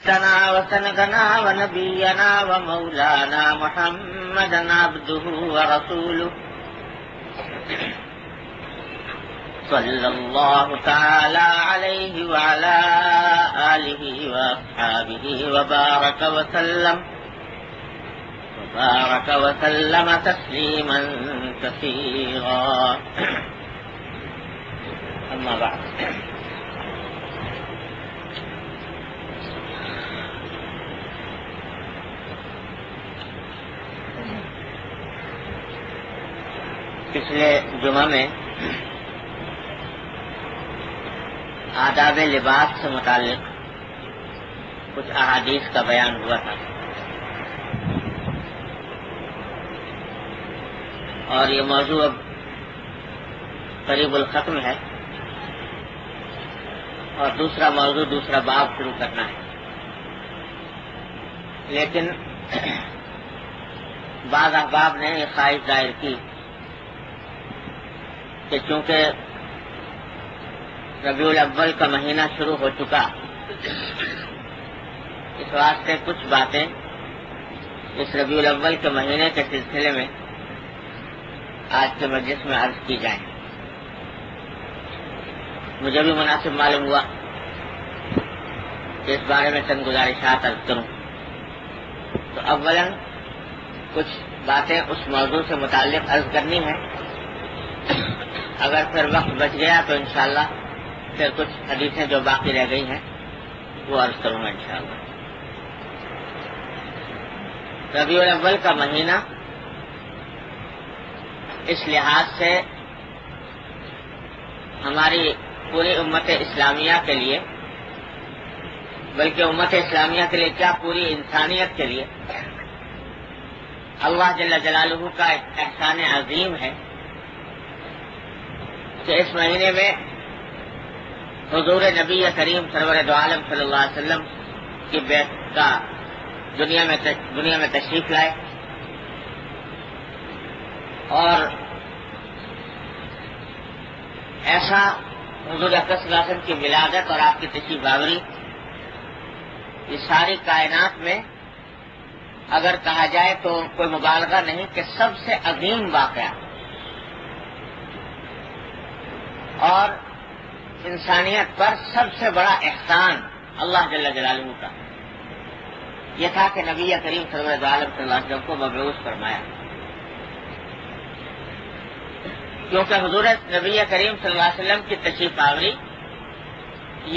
سنا وسندنا ونبينا ومولانا محمدا عبده ورسوله صلى الله تعالى عليه وعلى آله وأصحابه وبارك وسلم تسليما كثيرا. أما بعد، پچھلے جمعہ میں آداب لباس سے متعلق کچھ احادیث کا بیان ہوا تھا، اور یہ موضوع اب قریب الختم ہے اور دوسرا موضوع، دوسرا باب شروع کرنا ہے. لیکن بعض احباب نے یہ خواہش ظاہر کی کہ چونکہ ربیع الاول کا مہینہ شروع ہو چکا، اس واسطے کچھ باتیں اس ربیع الاول کے مہینے کے سلسلے میں آج کے مجلس میں عرض کی جائیں. مجھے بھی مناسب معلوم ہوا کہ اس بارے میں چند گزارشات عرض کروں. تو اولاً کچھ باتیں اس موضوع سے متعلق عرض کرنی ہے، اگر پھر وقت بچ گیا تو انشاءاللہ پھر کچھ حدیثیں جو باقی رہ گئی ہیں وہ عرض کروں گا انشاءاللہ. ربیع الاول کا مہینہ اس لحاظ سے ہماری پوری امت اسلامیہ کے لیے، بلکہ امت اسلامیہ کے لیے کیا پوری انسانیت کے لیے اللہ جل جلالہ کا ایک احسان عظیم ہے کہ اس مہینے میں حضور نبی کریم سرور دو عالم صلی اللہ علیہ وسلم کی بیعت کا دنیا میں تشریف لائے، اور ایسا حضور اکرم صلی اللہ علیہ وسلم کی ولادت اور آپ کی تشریف آوری یہ ساری کائنات میں اگر کہا جائے تو کوئی مبالغہ نہیں کہ سب سے عظیم واقعہ اور انسانیت پر سب سے بڑا احسان اللہ جل جلالہ کا یہ تھا کہ نبی کریم صلی اللہ علیہ وسلم کو مبعوث فرمایا. کیونکہ حضور نبی کریم صلی اللہ علیہ وسلم کی تشریف آوری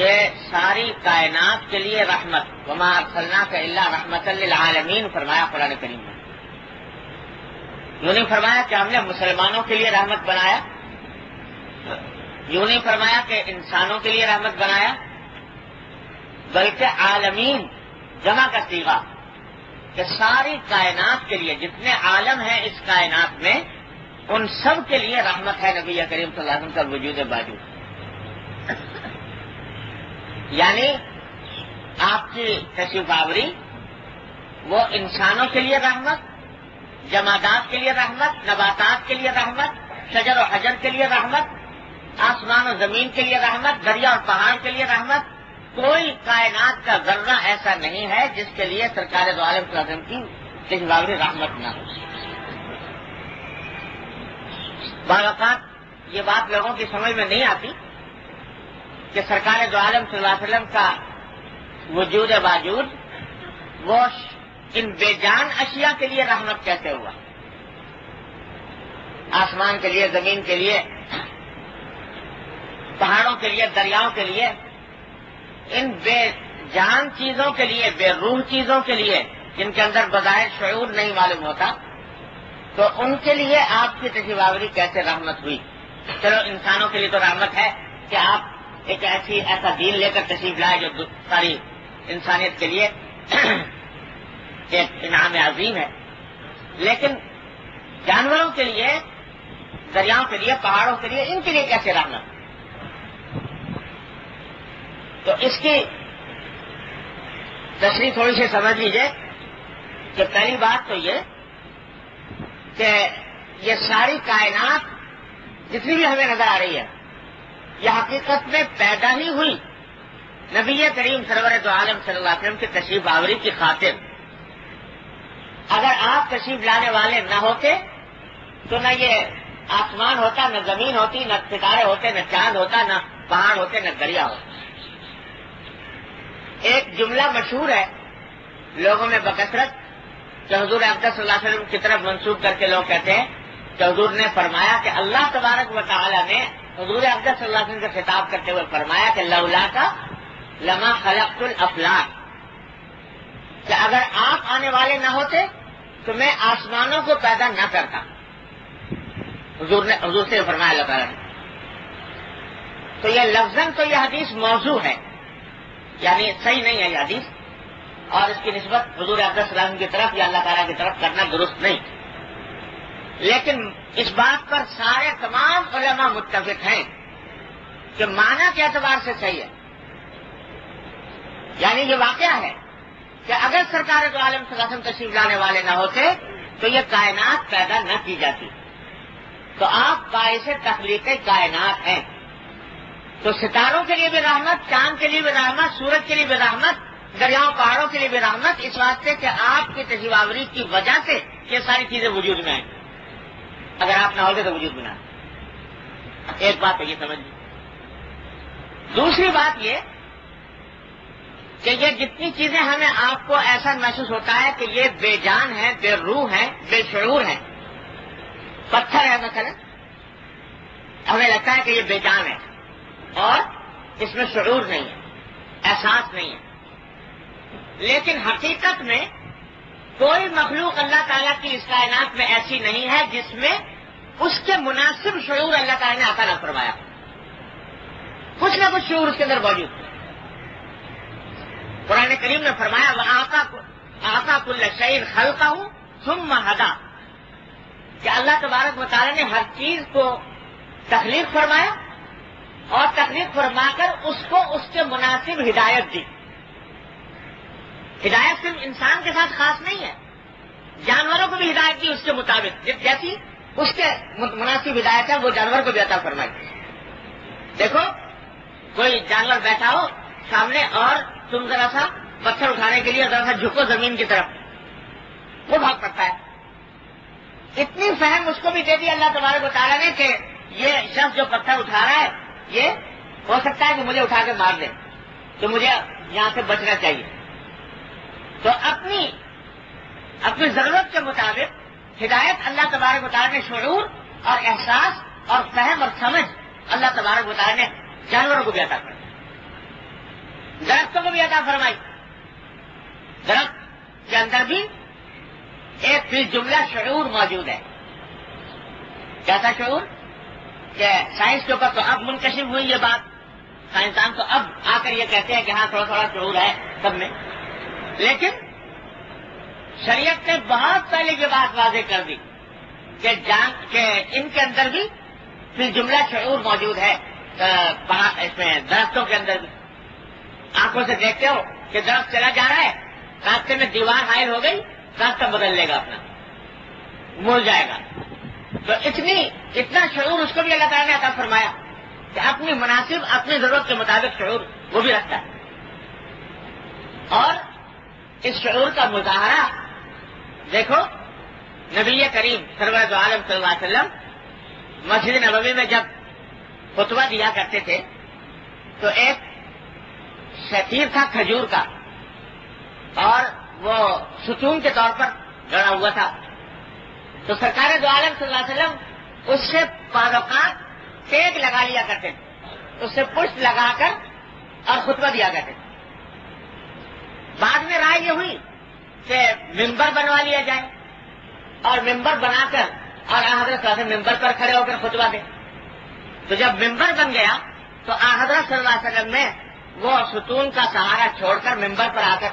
یہ ساری کائنات کے لیے رحمت، وما ارسلناک الا رحمۃ للعالمین فرمایا قرآن کریم میں. یوں نہیں فرمایا کہ ہم نے مسلمانوں کے لیے رحمت بنایا، یوں نہیں فرمایا کہ انسانوں کے لیے رحمت بنایا، بلکہ عالمین جمع کا صیغہ کہ ساری کائنات کے لیے، جتنے عالم ہیں اس کائنات میں ان سب کے لیے رحمت ہے نبی کریم صلی اللہ علیہ وسلم کا وجود باوجود. یعنی آپ کی تشریف آوری وہ انسانوں کے لیے رحمت، جمادات کے لیے رحمت، نباتات کے لیے رحمت، شجر و حجر کے لیے رحمت، آسمان و زمین کے لیے رحمت، دریا اور پہاڑ کے لیے رحمت. کوئی کائنات کا ذرہ ایسا نہیں ہے جس کے لیے سرکار دو عالم صلی اللہ علیہ وسلم کی تشریف آوری رحمت نہ ہو. بعض اوقات یہ بات لوگوں کی سمجھ میں نہیں آتی کہ سرکار دو عالم صلی اللہ علیہ وسلم کا وجود باوجود وہ ان بے جان اشیاء کے لیے رحمت کیسے ہوا. آسمان کے لیے، زمین کے لیے، پہاڑوں کے لیے، دریاؤں کے لیے، ان بے جان چیزوں کے لیے، بے روح چیزوں کے لیے جن کے اندر بظاہر شعور نہیں معلوم ہوتا، تو ان کے لیے آپ کی تشریف آوری کیسے رحمت ہوئی. چلو انسانوں کے لیے تو رحمت ہے کہ آپ ایک ایسا دین لے کر تشریف لائے جو ساری انسانیت کے لیے ایک انعام عظیم ہے، لیکن جانوروں کے لیے، دریاؤں کے لیے، پہاڑوں کے لیے، ان کے لیے کیسے رحمت. تو اس کی تشریح تھوڑی سی سمجھ لیجئے کہ پہلی بات تو یہ کہ یہ ساری کائنات جتنی بھی ہمیں نظر آ رہی ہے یہ حقیقت میں پیدا ہی ہوئی نبی کریم سرور دو عالم صلی اللہ علیہ وسلم کی تشریف آوری کی خاطر اگر آپ تشریف لانے والے نہ ہوتے تو نہ یہ آسمان ہوتا، نہ زمین ہوتی، نہ ستارے ہوتے، نہ چاند ہوتا، نہ پہاڑ ہوتے، نہ دریا ہوتا۔ ایک جملہ مشہور ہے لوگوں میں بکثرت کہ حضور اقدس صلی اللہ علیہ وسلم کی طرف منسوب کر کے لوگ کہتے ہیں کہ حضور نے فرمایا کہ اللہ تبارک و تعالی نے حضور اقدس صلی اللہ علیہ وسلم سے خطاب کرتے ہوئے فرمایا کہ لولا کا لما خلقت الافلاک، کہ اگر آپ آنے والے نہ ہوتے تو میں آسمانوں کو پیدا نہ کرتا۔ حضور سے فرمایا اللہ تعالیٰ نے۔ تو یہ لفظاً تو یہ حدیث موضوع ہے، یعنی صحیح نہیں ہے یہ حدیث، اور اس کی نسبت حضور اقدس صلی اللہ علیہ وسلم کی طرف یا اللہ تعالیٰ کی طرف کرنا درست نہیں، لیکن اس بات پر سارے تمام علماء متفق ہیں کہ معنی کے اعتبار سے صحیح ہے۔ یعنی یہ واقعہ ہے کہ اگر سرکار دو عالم صلی اللہ علیہ وسلم تشریف لانے والے نہ ہوتے تو یہ کائنات پیدا نہ کی جاتی۔ تو آپ باعث تخلیق کائنات ہیں، تو ستاروں کے لیے بھی رحمت، چاند کے لیے بھی رحمت، سورج کے لیے بھی رحمت، دریاؤں پہاڑوں کے لیے بھی رحمت، اس واسطے کہ آپ کی تشریف آوری کی وجہ سے یہ ساری چیزیں وجود میں آئیں۔ اگر آپ نہ ہوتے تو وجود میں نہ آئے۔ ایک بات ہے یہ سمجھ لیجیے۔ دوسری بات یہ کہ یہ جتنی چیزیں ہمیں آپ کو ایسا محسوس ہوتا ہے کہ یہ بے جان ہے، بے روح ہے، بے شعور ہے۔ پتھر ہے مثلا، ہمیں لگتا ہے کہ یہ بے جان ہے اور اس میں شعور نہیں ہے، احساس نہیں ہے، لیکن حقیقت میں کوئی مخلوق اللہ تعالیٰ کی اس کائنات میں ایسی نہیں ہے جس میں اس کے مناسب شعور اللہ تعالیٰ نے عطا نہ فرمایا۔ کچھ نہ کچھ شعور اس کے اندر موجود ہے۔ قرآن کریم نے فرمایا وَآتَا كُلَّ شَيْءٍ خَلْقَهُ ثُمَّ هَدَىٰ، کہ اللہ تبارک و تعالیٰ نے ہر چیز کو تخلیق فرمایا اور تخلیق فرما کر اس کو اس کے مناسب ہدایت دی۔ ہدایت صرف انسان کے ساتھ خاص نہیں ہے، جانوروں کو بھی ہدایت دی اس کے مطابق، جیسی اس کے مناسب ہدایت ہے وہ جانور کو بھی عطا فرمائی۔ دیکھو کوئی جانور بیٹھا ہو سامنے اور تم ذرا سا پتھر اٹھانے کے لیے ذرا سا جھکو زمین کی طرف، وہ بھاگ پڑتا ہے۔ اتنی فہم اس کو بھی دے دی اللہ تبارک و تعالیٰ نے کہ یہ شخص جو پتھر اٹھا رہا ہے یہ ہو سکتا ہے کہ مجھے اٹھا کے مار دے، تو مجھے یہاں سے بچنا چاہیے۔ تو اپنی ضرورت کے مطابق ہدایت اللہ تبارک و تعالیٰ نے شعور اور احساس اور فہم اور سمجھ اللہ تبارک و تعالیٰ نے جانوروں کو بھی عطا کر، درختوں کو بھی عطا فرمائی۔ درخت کے اندر بھی ایک فی جملہ شعور موجود ہے۔ کیسا شعور کہ سائنس کے اوپر تو اب منکشف ہوئی یہ بات، سائنسدان تو اب آ کر یہ کہتے ہیں کہ ہاں تھوڑا تھوڑا شعور ہے سب میں، لیکن شریعت نے بہت پہلے یہ بات واضح کر دی کہ ان کے اندر بھی فی جملہ شعور موجود ہے۔ اس میں درختوں کے اندر بھی آنکھوں سے دیکھتے ہو کہ درخت چلا جا رہا ہے، راستے میں دیوار حائل ہو گئی، راستہ بدل لے گا، اپنا مڑ جائے گا۔ تو اتنا شعور اس کو بھی اللہ تعالیٰ نے عطا فرمایا کہ اپنی مناسب اپنی ضرورت کے مطابق شعور وہ بھی رکھتا ہے۔ اور اس شعور کا مظاہرہ دیکھو، نبی کریم سرور دو عالم صلی اللہ علیہ وسلم مسجد نبوی میں جب خطبہ دیا کرتے تھے تو ایک شتیر تھا کھجور کا، اور وہ ستون کے طور پر گڑا ہوا تھا، تو سرکار دو عالم صلی اللہ علیہ وسلم اس سے بعض اوقات ٹیک لگا لیا کرتے تھے، اس سے پشت لگا کر اور خطبہ دیا کرتے تھے۔ بعد میں رائے یہ ہوئی کہ ممبر بنوا لیا جائے اور ممبر بنا کر اور حضرت صلی اللہ علیہ وسلم ممبر پر کھڑے ہو کر خطبہ دیں۔ تو جب ممبر بن گیا تو حضرت صلی اللہ علیہ وسلم نے وہ ستون کا سہارا چھوڑ کر ممبر پر آ کر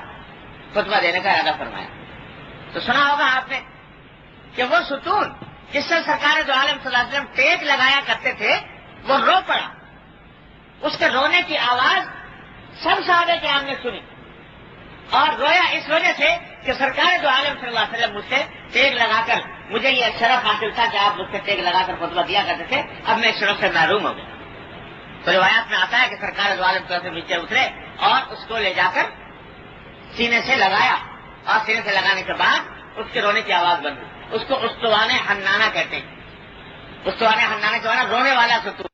خطبہ دینے کا ارادہ فرمایا۔ تو سنا ہوگا آپ نے کہ وہ ستون جس سے سرکار دو عالم صلی اللہ علیہ وسلم ٹیک لگایا کرتے تھے وہ رو پڑا، اس کے رونے کی آواز سب صحابہ کرام نے سنی اور رویا اس وجہ سے کہ سرکار دو عالم صلی اللہ علیہ وسلم مجھ سے ٹیک لگا کر، مجھے یہ شرف حاصل تھا کہ آپ مجھ سے ٹیک لگا کر خطبہ دیا کرتے تھے، اب میں اس شرف سے محروم ہو گیا۔ تو روایات میں آتا ہے کہ سرکار دو عالم صلی اللہ علیہ وسلم نیچے اترے اور اس کو لے جا کر سینے سے لگایا، اور سینے سے لگانے کے بعد اس کے رونے کی آواز بند ہوئی۔ اس کو استوان حنانہ کہتے ہیں۔ استوان حنانہ کے معنی رونے والا ستون۔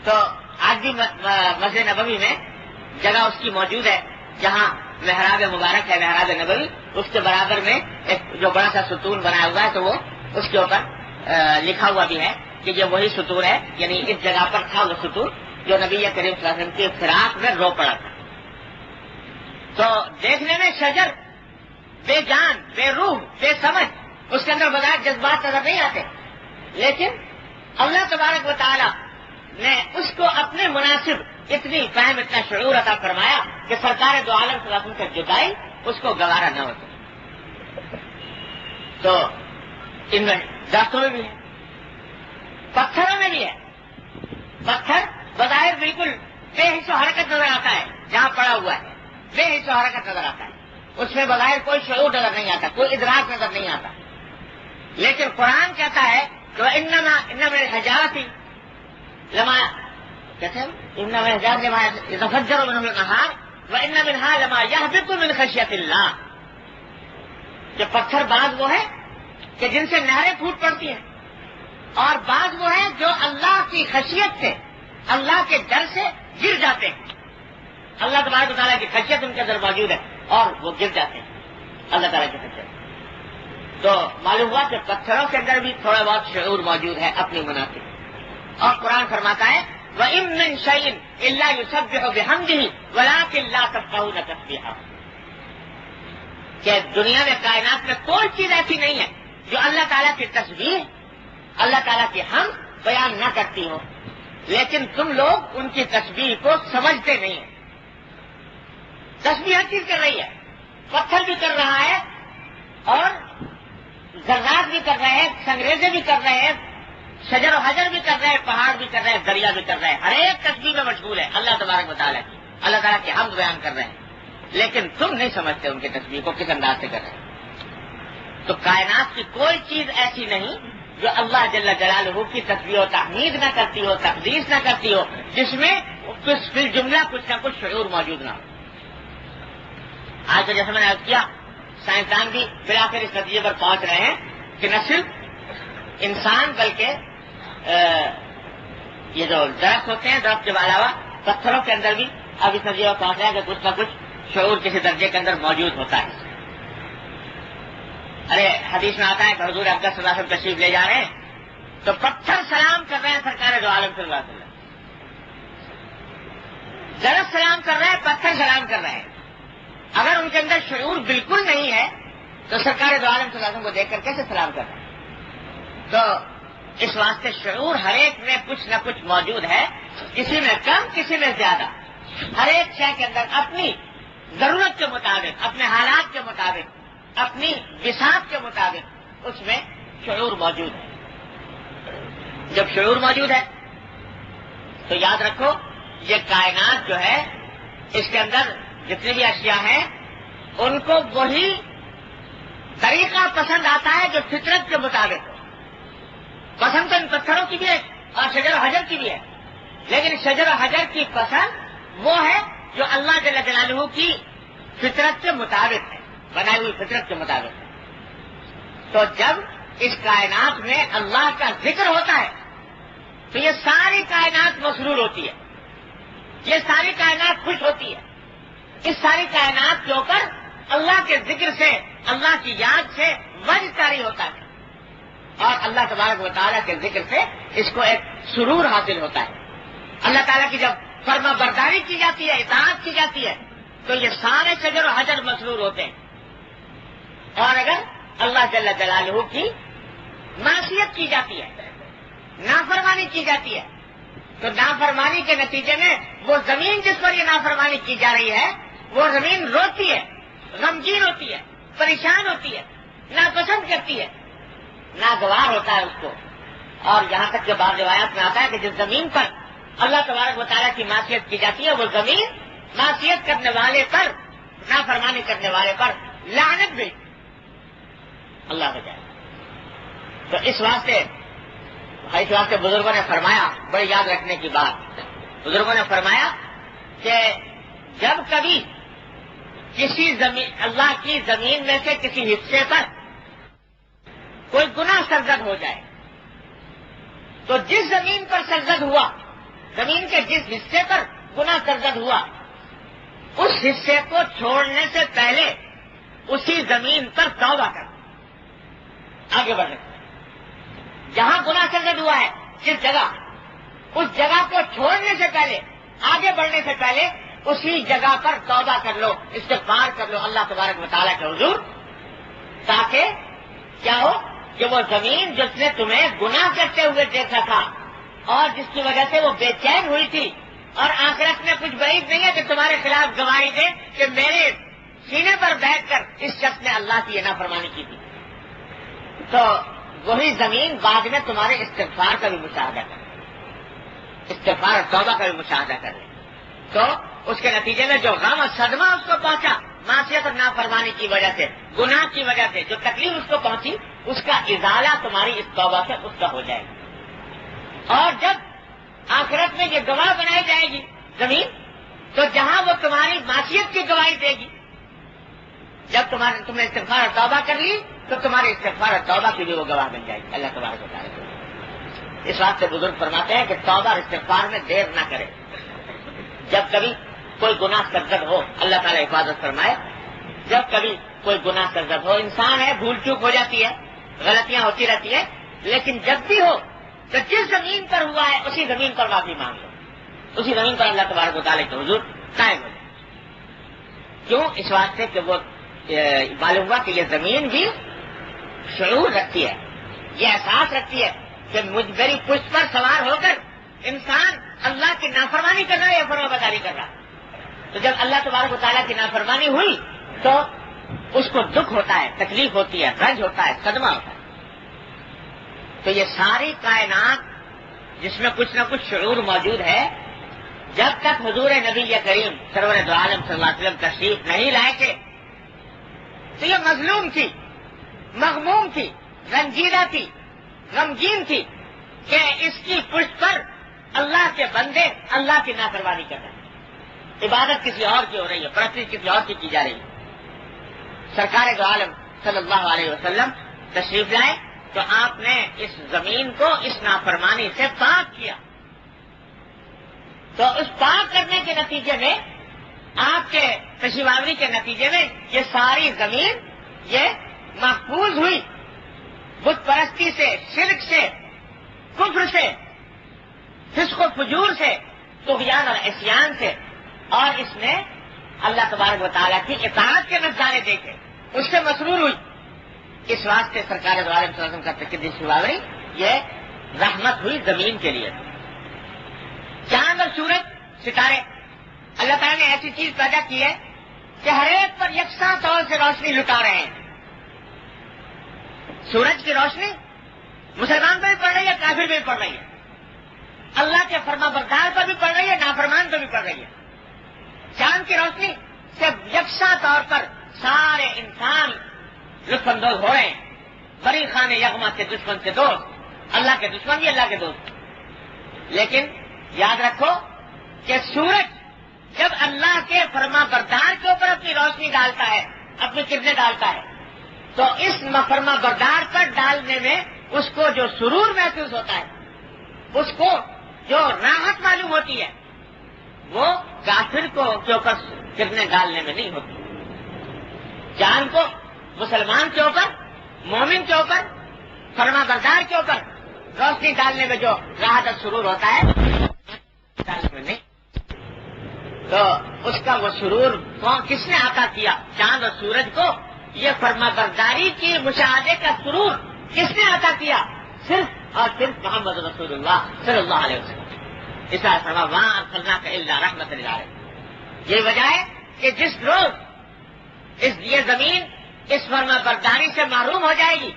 تو آج بھی مسجد نبوی میں جگہ اس کی موجود ہے جہاں محراب مبارک ہے، محراب نبوی، اس کے برابر میں ایک جو بڑا سا ستون بنایا ہوا ہے، تو وہ اس کے اوپر لکھا ہوا بھی ہے کہ یہ وہی ستون ہے، یعنی اس جگہ پر تھا وہ ستون جو نبی کریم صلی اللہ علیہ وسلم کی فراق میں رو پڑا تھا۔ تو دیکھنے میں شجر بے جان، بے روح، بے سمجھ، اس کے اندر بغیر جذبات نظر نہیں آتے، لیکن اللہ تبارک و تعالی نے اس کو اپنے مناسب اتنی فہم، اتنا شعور عطا فرمایا کہ سرکار دو عالم صلی اللہ علیہ وسلم سے جدائی اس کو گوارا نہ ہوتی۔ تو ان میں درختوں میں بھی ہے، پتھروں میں بھی ہے۔ پتھر بظاہر بالکل بے حص و حرکت نظر آتا ہے، جہاں پڑا ہوا ہے بے حص و حرکت نظر آتا ہے، اس میں بظاہر کوئی شعور نظر نہیں آتا، کوئی ادراک نظر نہیں آتا، لیکن قرآن کہتا ہے کہ انما الحجارۃ لما کہتے ہیں انما الحجارۃ لما يتفجر منه الانهار وان منها لما يهبط من خشیۃ اللہ، کہ پتھر بعض وہ ہے کہ جن سے نہریں پھوٹ پڑتی ہیں، اور بعض وہ ہیں جو اللہ کی خشیت سے، اللہ کے ڈر سے گر جاتے ہیں۔ اللہ تبارک و تعالیٰ کی خشیت ان کے اندر موجود ہے اور وہ گر جاتے ہیں اللہ تعالیٰ کی خشیت۔ تو معلوم ہوا کہ پتھروں کے اندر بھی تھوڑا بہت شعور موجود ہے اپنی مناسب۔ اور قرآن فرماتا ہے وَإِن مِّن شَيْءٍ إِلَّا يُسَبِّحُ بِحَمْدِهِ وَلَٰكِن لَّا تَفْقَهُونَ تَسْبِيحَهُ، کہ دنیا میں، کائنات میں کوئی چیز ایسی نہیں ہے جو اللہ تعالیٰ کی تسبیح، اللہ تعالیٰ کی حمد بیان نہ کرتی ہو، لیکن تم لوگ ان کی تسبیح کو سمجھتے نہیں ہیں۔ تسبیح ہر چیز کر رہی ہے، پتھر بھی کر رہا ہے اور ذرات بھی کر رہے ہیں، سنگریزے بھی کر رہے ہیں، شجر و حجر بھی کر رہے ہیں، پہاڑ بھی کر رہے ہیں، دریا بھی کر رہے ہیں، ہر ایک تسبیح میں مشغول ہے اللہ تبارک و تعالیٰ کی، اللہ تعالیٰ کی حمد بیان کر رہے ہیں، لیکن تم نہیں سمجھتے ان کی تسبیح کو کس انداز سے کر رہے ہیں۔ تو کائنات کی کوئی چیز ایسی نہیں جو اللہ جل جلالہ کی تسبیح و تحمید نہ کرتی ہو، تقدیس نہ کرتی ہو، جس میں فی الجملہ کچھ نہ کچھ شعور موجود نہ ہو۔ آج تو جیسے میں نے عرض کیا، سائنسدان بھی بالآخر اس نتیجے پر پہنچ رہے ہیں کہ نہ صرف انسان بلکہ یہ جو درخت ہوتے ہیں، درخت کے علاوہ پتھروں کے اندر بھی اب اس نتیجے پر پہنچ رہے ہیں کہ کچھ نہ کچھ شعور کسی درجے کے اندر موجود ہوتا ہے۔ ارے حدیث میں آتا ہے کہ حضور اقدس صلی اللہ علیہ وسلم تشریف لے جا رہے ہیں تو پتھر سلام کر رہے ہیں سرکار دو عالم صلی اللہ علیہ وسلم، درخت سلام کر رہے ہیں، پتھر سلام کر رہے ہیں۔ اگر ان کے اندر شعور بالکل نہیں ہے تو سرکار دو عالم صلی اللہ علیہ وسلم کو دیکھ کر کیسے سلام کر رہے ہیں؟ تو اس واسطے شعور ہر ایک میں کچھ نہ کچھ موجود ہے، کسی میں کم، کسی میں زیادہ، ہر ایک شے کے اندر اپنی ضرورت کے مطابق، اپنے حالات کے مطابق، اپنی بساط کے مطابق اس میں شعور موجود ہے۔ جب شعور موجود ہے تو یاد رکھو یہ کائنات جو ہے اس کے اندر جتنی بھی اشیاء ہیں ان کو وہی طریقہ پسند آتا ہے جو فطرت کے مطابق ہو۔ پسند تو ان پتھروں کی بھی ہے اور شجر و حجر کی بھی ہے، لیکن شجر و حجر کی پسند وہ ہے جو اللہ جل جلالہ کی فطرت کے مطابق ہے، بنائی ہوئی فطرت کے مطابق ہے۔ تو جب اس کائنات میں اللہ کا ذکر ہوتا ہے تو یہ ساری کائنات مسرور ہوتی ہے، یہ ساری کائنات خوش ہوتی ہے، اس ساری کائنات کے اوپر اللہ کے ذکر سے، اللہ کی یاد سے وجد طاری ہوتا ہے، اور اللہ تبارک و تعالیٰ کے ذکر سے اس کو ایک سرور حاصل ہوتا ہے۔ اللہ تعالیٰ کی جب فرما برداری کی جاتی ہے، اطاعت کی جاتی ہے، تو یہ سارے شجر و حجر مسرور ہوتے ہیں، اور اگر اللہ جل جلالہ کی معصیت کی جاتی ہے، نافرمانی کی جاتی ہے، تو نافرمانی کے نتیجے میں وہ زمین جس پر یہ نافرمانی کی جا رہی ہے وہ زمین روتی ہے، غمگین ہوتی ہے، پریشان ہوتی ہے، ناپسند کرتی ہے، ناگوار ہوتا ہے اس کو۔ اور یہاں تک کہ بعض روایات میں آتا ہے کہ جس زمین پر اللہ تبارک و تعالیٰ کی معصیت کی جاتی ہے وہ زمین معصیت کرنے والے پر، نافرمانی کرنے والے پر لعنت بھی اللہ بجائے۔ تو اس واسطے بزرگوں نے فرمایا، بڑے یاد رکھنے کی بات، بزرگوں نے فرمایا کہ جب کبھی کسی زمین اللہ کی زمین میں سے کسی حصے پر کوئی گناہ سرزد ہو جائے تو جس زمین پر سرزد ہوا، زمین کے جس حصے پر گناہ سرزد ہوا، اس حصے کو چھوڑنے سے پہلے اسی زمین پر توبہ کر آگے بڑھنے، جہاں گناہ سرزد ہوا ہے جس جگہ، اس جگہ کو چھوڑنے سے پہلے، آگے بڑھنے سے پہلے اسی جگہ پر توبہ کر لو، استغفار کر لو اللہ تبارک و تعالیٰ کے حضور، تاکہ کیا ہو کہ وہ زمین جس نے تمہیں گناہ کرتے ہوئے دیکھا تھا اور جس کی وجہ سے وہ بے چین ہوئی تھی، اور آخرت میں کچھ بعید نہیں ہے کہ تمہارے خلاف گواہی دے کہ میرے سینے پر بیٹھ کر اس شخص نے اللہ کی نافرمانی کی تھی، تو وہی زمین بعد میں تمہارے استغفار کا بھی مشاہدہ کرے، استغفار اور توبہ کا بھی مشاہدہ کرے، تو اس کے نتیجے میں جو غم اور صدمہ اس کو پہنچا معصیت اور نافرمانی کی وجہ سے، گناہ کی وجہ سے جو تکلیف اس کو پہنچی، اس کا ازالہ تمہاری اس توبہ سے اس کا ہو جائے گا۔ اور جب آخرت میں یہ گواہ بنائی جائے گی زمین، تو جہاں وہ تمہاری معصیت کی گواہی دے گی، جب تم نے استغفار اور توبہ کر لی تو تمہارے استغفار اور توبہ کی بھی وہ گواہ بن جائے گی اللہ تبارک و تعالیٰ۔ اس بات سے بزرگ فرماتے ہیں کہ توبہ اور استغفار میں دیر نہ کرے، جب کبھی کوئی گناہ سرزد ہو، اللہ تعالیٰ حفاظت فرمائے، جب کبھی کوئی گناہ سرزد ہو، انسان ہے بھول چوک ہو جاتی ہے، غلطیاں ہوتی رہتی ہیں، لیکن جب بھی ہو تو جس زمین پر ہوا ہے اسی زمین پر معافی مانگ لو، اسی زمین پر اللہ تبارک و تعالیٰ کے حضور قائم ہو جائے۔ کیوں؟ اس واسطے کہ وہ معلوم ہوا کہ یہ زمین بھی شعور رکھتی ہے، یہ احساس رکھتی ہے کہ میری پشت پر سوار ہو کر انسان اللہ کی نافرمانی کر رہا ہے یا فرما برداری کر رہا ہے، تو جب اللہ تبارک و تعالیٰ کی نافرمانی ہوئی تو اس کو دکھ ہوتا ہے، تکلیف ہوتی ہے، رنج ہوتا ہے، صدمہ ہوتا ہے۔ تو یہ ساری کائنات جس میں کچھ نہ کچھ شعور موجود ہے، جب تک حضور نبی کریم سرور دو عالم صلی اللہ علیہ وسلم تشریف نہیں لائے تھے تو یہ مظلوم تھی، مغموم تھی، رنجیدہ تھی، غمگین تھی کہ اس کی پشت پر اللہ کے بندے اللہ کی نافرمانی کر رہے ہیں، عبادت کسی اور کی ہو رہی ہے، پرستش کسی اور کی جا رہی ہے۔ سرکار دو عالم صلی اللہ علیہ وسلم تشریف لائے تو آپ نے اس زمین کو اس نافرمانی سے پاک کیا، تو اس پاک کرنے کے نتیجے میں، آپ کے تشریف آوری کے نتیجے میں یہ ساری زمین یہ محفوظ ہوئی بت پرستی سے، شرک سے، کفر سے، فسق و فجور سے، طغیان اور عصیان سے، اور اس نے اللہ تبارک و تعالیٰ کی اطاعت کے نظارے دیکھے، اس سے مسرور ہوئی۔ اس واسطے سرکار دو عالم صلی اللہ علیہ وسلم کا تقدس شواوری یہ رحمت ہوئی زمین کے لیے۔ چاند اور سورج، ستارے، اللہ تعالیٰ نے ایسی چیز پیدا کی ہے کہ ہر ایک پر یکساں طور سے روشنی لٹا رہے ہیں۔ سورج کی روشنی مسلمان پر بھی پڑ رہی ہے، کافر بھی پڑ رہی ہے، اللہ کے فرما بردار پر بھی پڑ رہی ہے، نافرمان پر بھی پڑ رہی ہے۔ چاند کی روشنی سے یکساں طور پر سارے انسان لطف اندوز ہو رہے ہیں، بری خان یغما کے دشمن سے دوست، اللہ کے دشمن بھی اللہ کے دوست۔ لیکن یاد رکھو کہ سورج جب اللہ کے فرما بردار کے اوپر اپنی روشنی ڈالتا ہے، اپنی کرنیں ڈالتا ہے، تو اس فرما بردار پر ڈالنے میں اس کو جو سرور محسوس ہوتا ہے، اس کو جو راحت معلوم ہوتی ہے، وہ کافر کو کے اوپر کرنیں ڈالنے میں نہیں ہوتی۔ چاند کو مسلمان کے اوپر، مومن کے اوپر، فرما بردار کے اوپر روشنی ڈالنے میں جو راحت اور سرور ہوتا ہے ڈالنے میں نہیں، تو اس کا وہ سرور کس نے عطا کیا؟ چاند اور سورج کو یہ فرما برداری کی مشاہدے کا سرور کس نے عطا کیا؟ صرف اور صرف محمد رسول اللہ صلی اللہ علیہ وسلم۔ اس طرح فرما وہاں ارسلناک الا رحمۃ للعالمین۔ یہ وجہ ہے کہ جس روز یہ زمین اس فرما برداری سے محروم ہو جائے گی،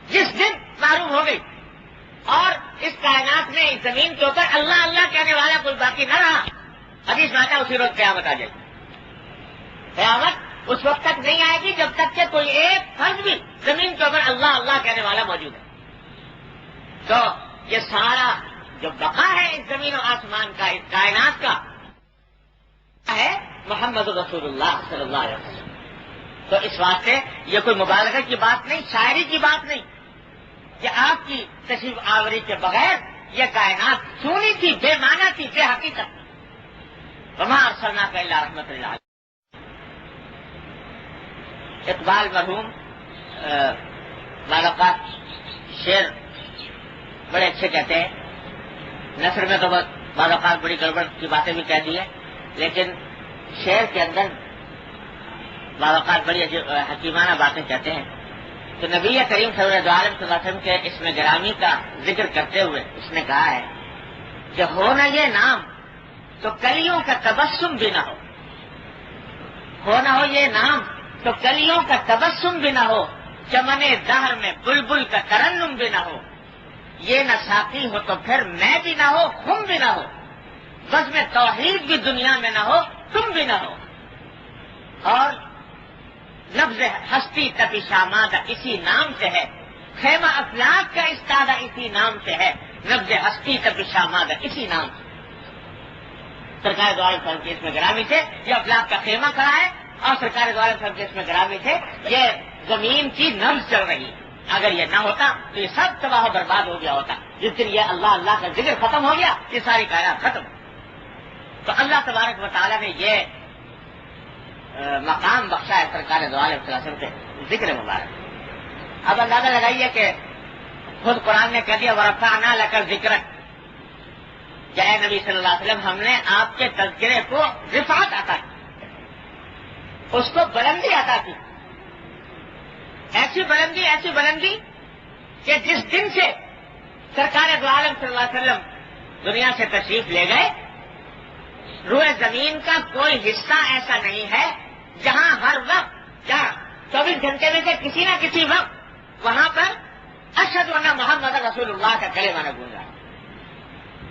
جس دن محروم ہو گئی، اور اس کائنات میں اس زمین کے اوپر اللہ اللہ کہنے والا کوئی باقی نہ رہا، حدیث میں آتا ہے اسی روز قیامت آ جائے گی۔ قیامت اس وقت تک نہیں آئے گی جب تک کہ کوئی ایک فرد بھی زمین کے اوپر اللہ اللہ کہنے والا موجود ہے۔ تو یہ سارا جو بقا ہے اس زمین و آسمان کا، اس کائنات کا، ہے محمد رسول اللہ صلی اللہ علیہ وسلم. تو اس واسطے یہ کوئی مبالغہ کی بات نہیں، شاعری کی بات نہیں کہ آپ کی تشریف آوری کے بغیر یہ کائنات سونی تھی، بے معنی تھی، بے حقیقت تھی. وما ارسلناک الا رحمۃ للعالمین. اقبال مرحوم بعض اوقات شعر بڑے اچھے کہتے ہیں، نثر میں تو بعض اوقات بڑی گڑبڑ کی باتیں بھی کہہ دی ہے، لیکن شعر کے اندر بعض اوقات بڑی حکیمانہ باتیں کہتے ہیں. تو نبی کریم صلی اللہ علیہ وسلم کے اسم گرامی کا ذکر کرتے ہوئے اس نے کہا ہے کہ ہو نہ یہ نام تو کلیوں کا تبسم بھی نہ ہو نہ ہو یہ نام تو کلیوں کا تبسم بھی نہ ہو، چمن دہر میں بلبل کا ترنم بھی نہ ہو. یہ نہ ساقی ہو تو پھر میں بھی نہ ہو، خم بھی نہ ہو، بس میں توحید بھی دنیا میں نہ ہو، تم بھی نہ ہو. اور لفظ ہستی تپشامادہ اسی نام سے ہے، خیمہ افلاک کا استادہ اسی نام سے ہے، لفظ ہستی تپشامادہ اسی نام سے. سرکار دو عالم صاحب کے اس میں گرامی تھے، یہ افلاک کا خیمہ کھڑا ہے، اور سرکار دو عالم صاحب کے اس میں گرامی تھے، یہ زمین کی نبض چل رہی ہے. اگر یہ نہ ہوتا تو یہ سب تباہ و برباد ہو گیا ہوتا. جس دن یہ اللہ اللہ کا ذکر ختم ہو گیا، یہ ساری کائنات ختم. تو اللہ تبارک و تعالیٰ نے یہ مقام بخشا ہے سرکار دو عالم صلی اللہ علیہ وسلم کے ذکر مبارک. اب اندازہ لگائیے کہ خود قرآن نے کہہ دیا ورفعنا لک ذکرک، کہ اے نبی صلی اللہ علیہ وسلم ہم نے آپ کے تذکرے کو رفعت عطا کی، اس کو بلندی عطا کی. ایسی بلندی کہ جس دن سے سرکار دو عالم صلی اللہ علیہ وسلم دنیا سے تشریف لے گئے، روئے زمین کا کوئی حصہ ایسا نہیں ہے جہاں ہر وقت 24 گھنٹے میں سے کسی نہ کسی وقت وہاں پر اشہد ان محمد رسول اللہ کا کلمہ نہ گونجا.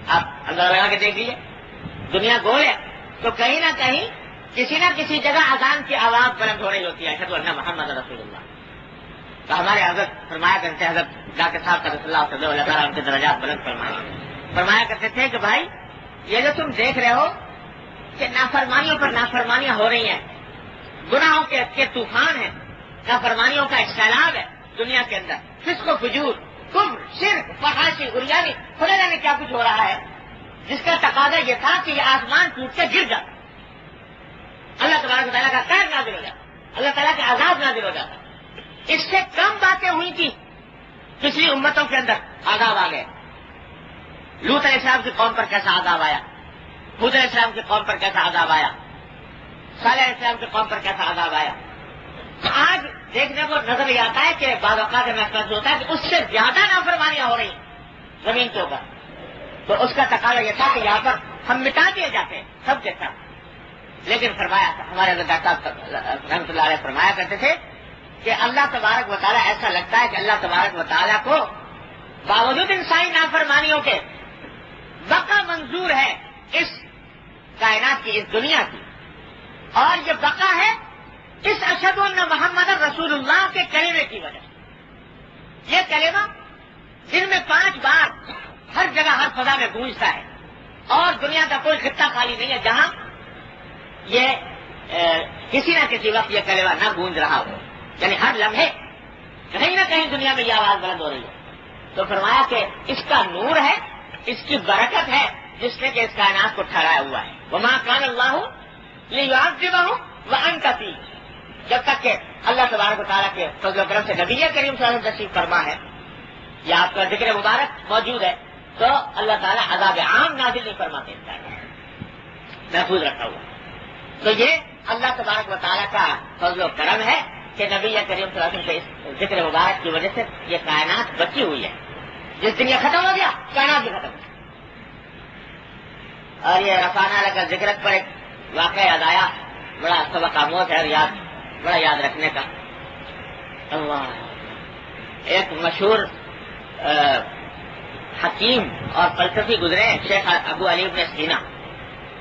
آپ اندازہ لگا کے دیکھ لیجیے، دنیا گول ہے تو کہیں نہ کہیں کسی نہ کسی جگہ اذان کی آواز بلند ہو رہی ہوتی ہے، اشہد ان محمد رسول اللہ. تو ہمارے حضرت فرمایا کرتے ہیں، حضرت ڈاکٹر صاحب کا رسول اللہ صلی اللہ علیہ وسلم کے درجات بلند فرمایا کرتے تھے کہ بھائی یہ جو تم دیکھ رہے ہو کہ نافرمانیوں پر نافرمانیاں ہو رہی ہیں، گناہوں کے طوفان ہیں، نافرمانیوں کا ایک سیلاب ہے دنیا کے اندر، فسق و فجور، کفر، شرک، فحاشی، عریانی، خدا جانے کیا کچھ ہو رہا ہے، جس کا تقاضا یہ تھا کہ یہ آسمان ٹوٹ کے گر جاتا، اللہ تبارک و تعالیٰ کا قہر نازل ہو جاتا، اللہ تعالیٰ کا عذاب نازل ہو جاتا. اس سے کم باتیں ہوئی تھی پچھلی امتوں کے اندر، عذاب آ گئے. لوط علیہ السلام کی قوم پر کیسا عذاب آیا، ہود علیہ السلام کی قوم پر کیسا عذاب آیا، صالح علیہ السلام کی قوم پر کیسا عذاب آیا. آج دیکھنے کو نظر یہ آتا ہے کہ بعض اوقات محسوس ہوتا ہے کہ اس سے زیادہ نافرمانیاں ہو رہی ہیں زمین کے اوپر. تو اس کا تقاضا یہ تھا کہ یہاں پر ہم مٹا دیے جاتے ہیں سب کے سب. لیکن فرمایا ہمارے رحمۃ اللہ علیہ فرمایا کرتے تھے کہ اللہ تبارک و تعالیٰ ایسا لگتا ہے کہ اللہ تبارک و تعالیٰ کو باوجود انسانی نافرمانیوں کے بقا منظور ہے اس کائنات کی، اس دنیا کی. اور یہ بقا ہے اس اشہد ان محمد رسول اللہ کے کلمے کی وجہ سے. یہ کلمہ دن میں 5 بار ہر جگہ ہر فضا میں گونجتا ہے، اور دنیا کا کوئی خطہ خالی نہیں ہے جہاں یہ کسی نہ کسی وقت یہ کلمہ نہ گونج رہا ہو. یعنی ہر لمحے کہیں نہ کہیں دنیا میں یہ آواز بلند ہو رہی ہے. تو فرمایا کہ اس کا نور ہے، اس کی برکت ہے جس نے کہ اس کائنات کو ٹھہرایا ہوا ہے. وما کان اللہ لیعذبہم وانت فیہم، جب تک کہ اللہ تبارک و تعالیٰ کے فضل و کرم سے نبی کریم صلی اللہ علیہ وسلم تشریف فرما ہے یا آپ کا ذکر مبارک موجود ہے، تو اللہ تعالیٰ عذاب عام نازل نہیں فرماتے، محفوظ رکھا ہوا. تو یہ اللہ تبارک و تعالیٰ کا فضل و کرم ہے کہ نبی کریم صلی اللہ علیہ وسلم کے اس ذکر مبارک کی وجہ سے یہ کائنات بچی ہوئی ہے. جس دن یہ ختم ہو گیا کائنات بھی ختم ہو گیا. اور یہ رفعنا لک ذکرک پر ایک واقعہ یاد آیا، بڑا سبق آموز ہے اور بڑا یاد رکھنے کا. اللہ، ایک مشہور حکیم اور فلسفی گزرے ہیں، شیخ ابو علی ابن سینا.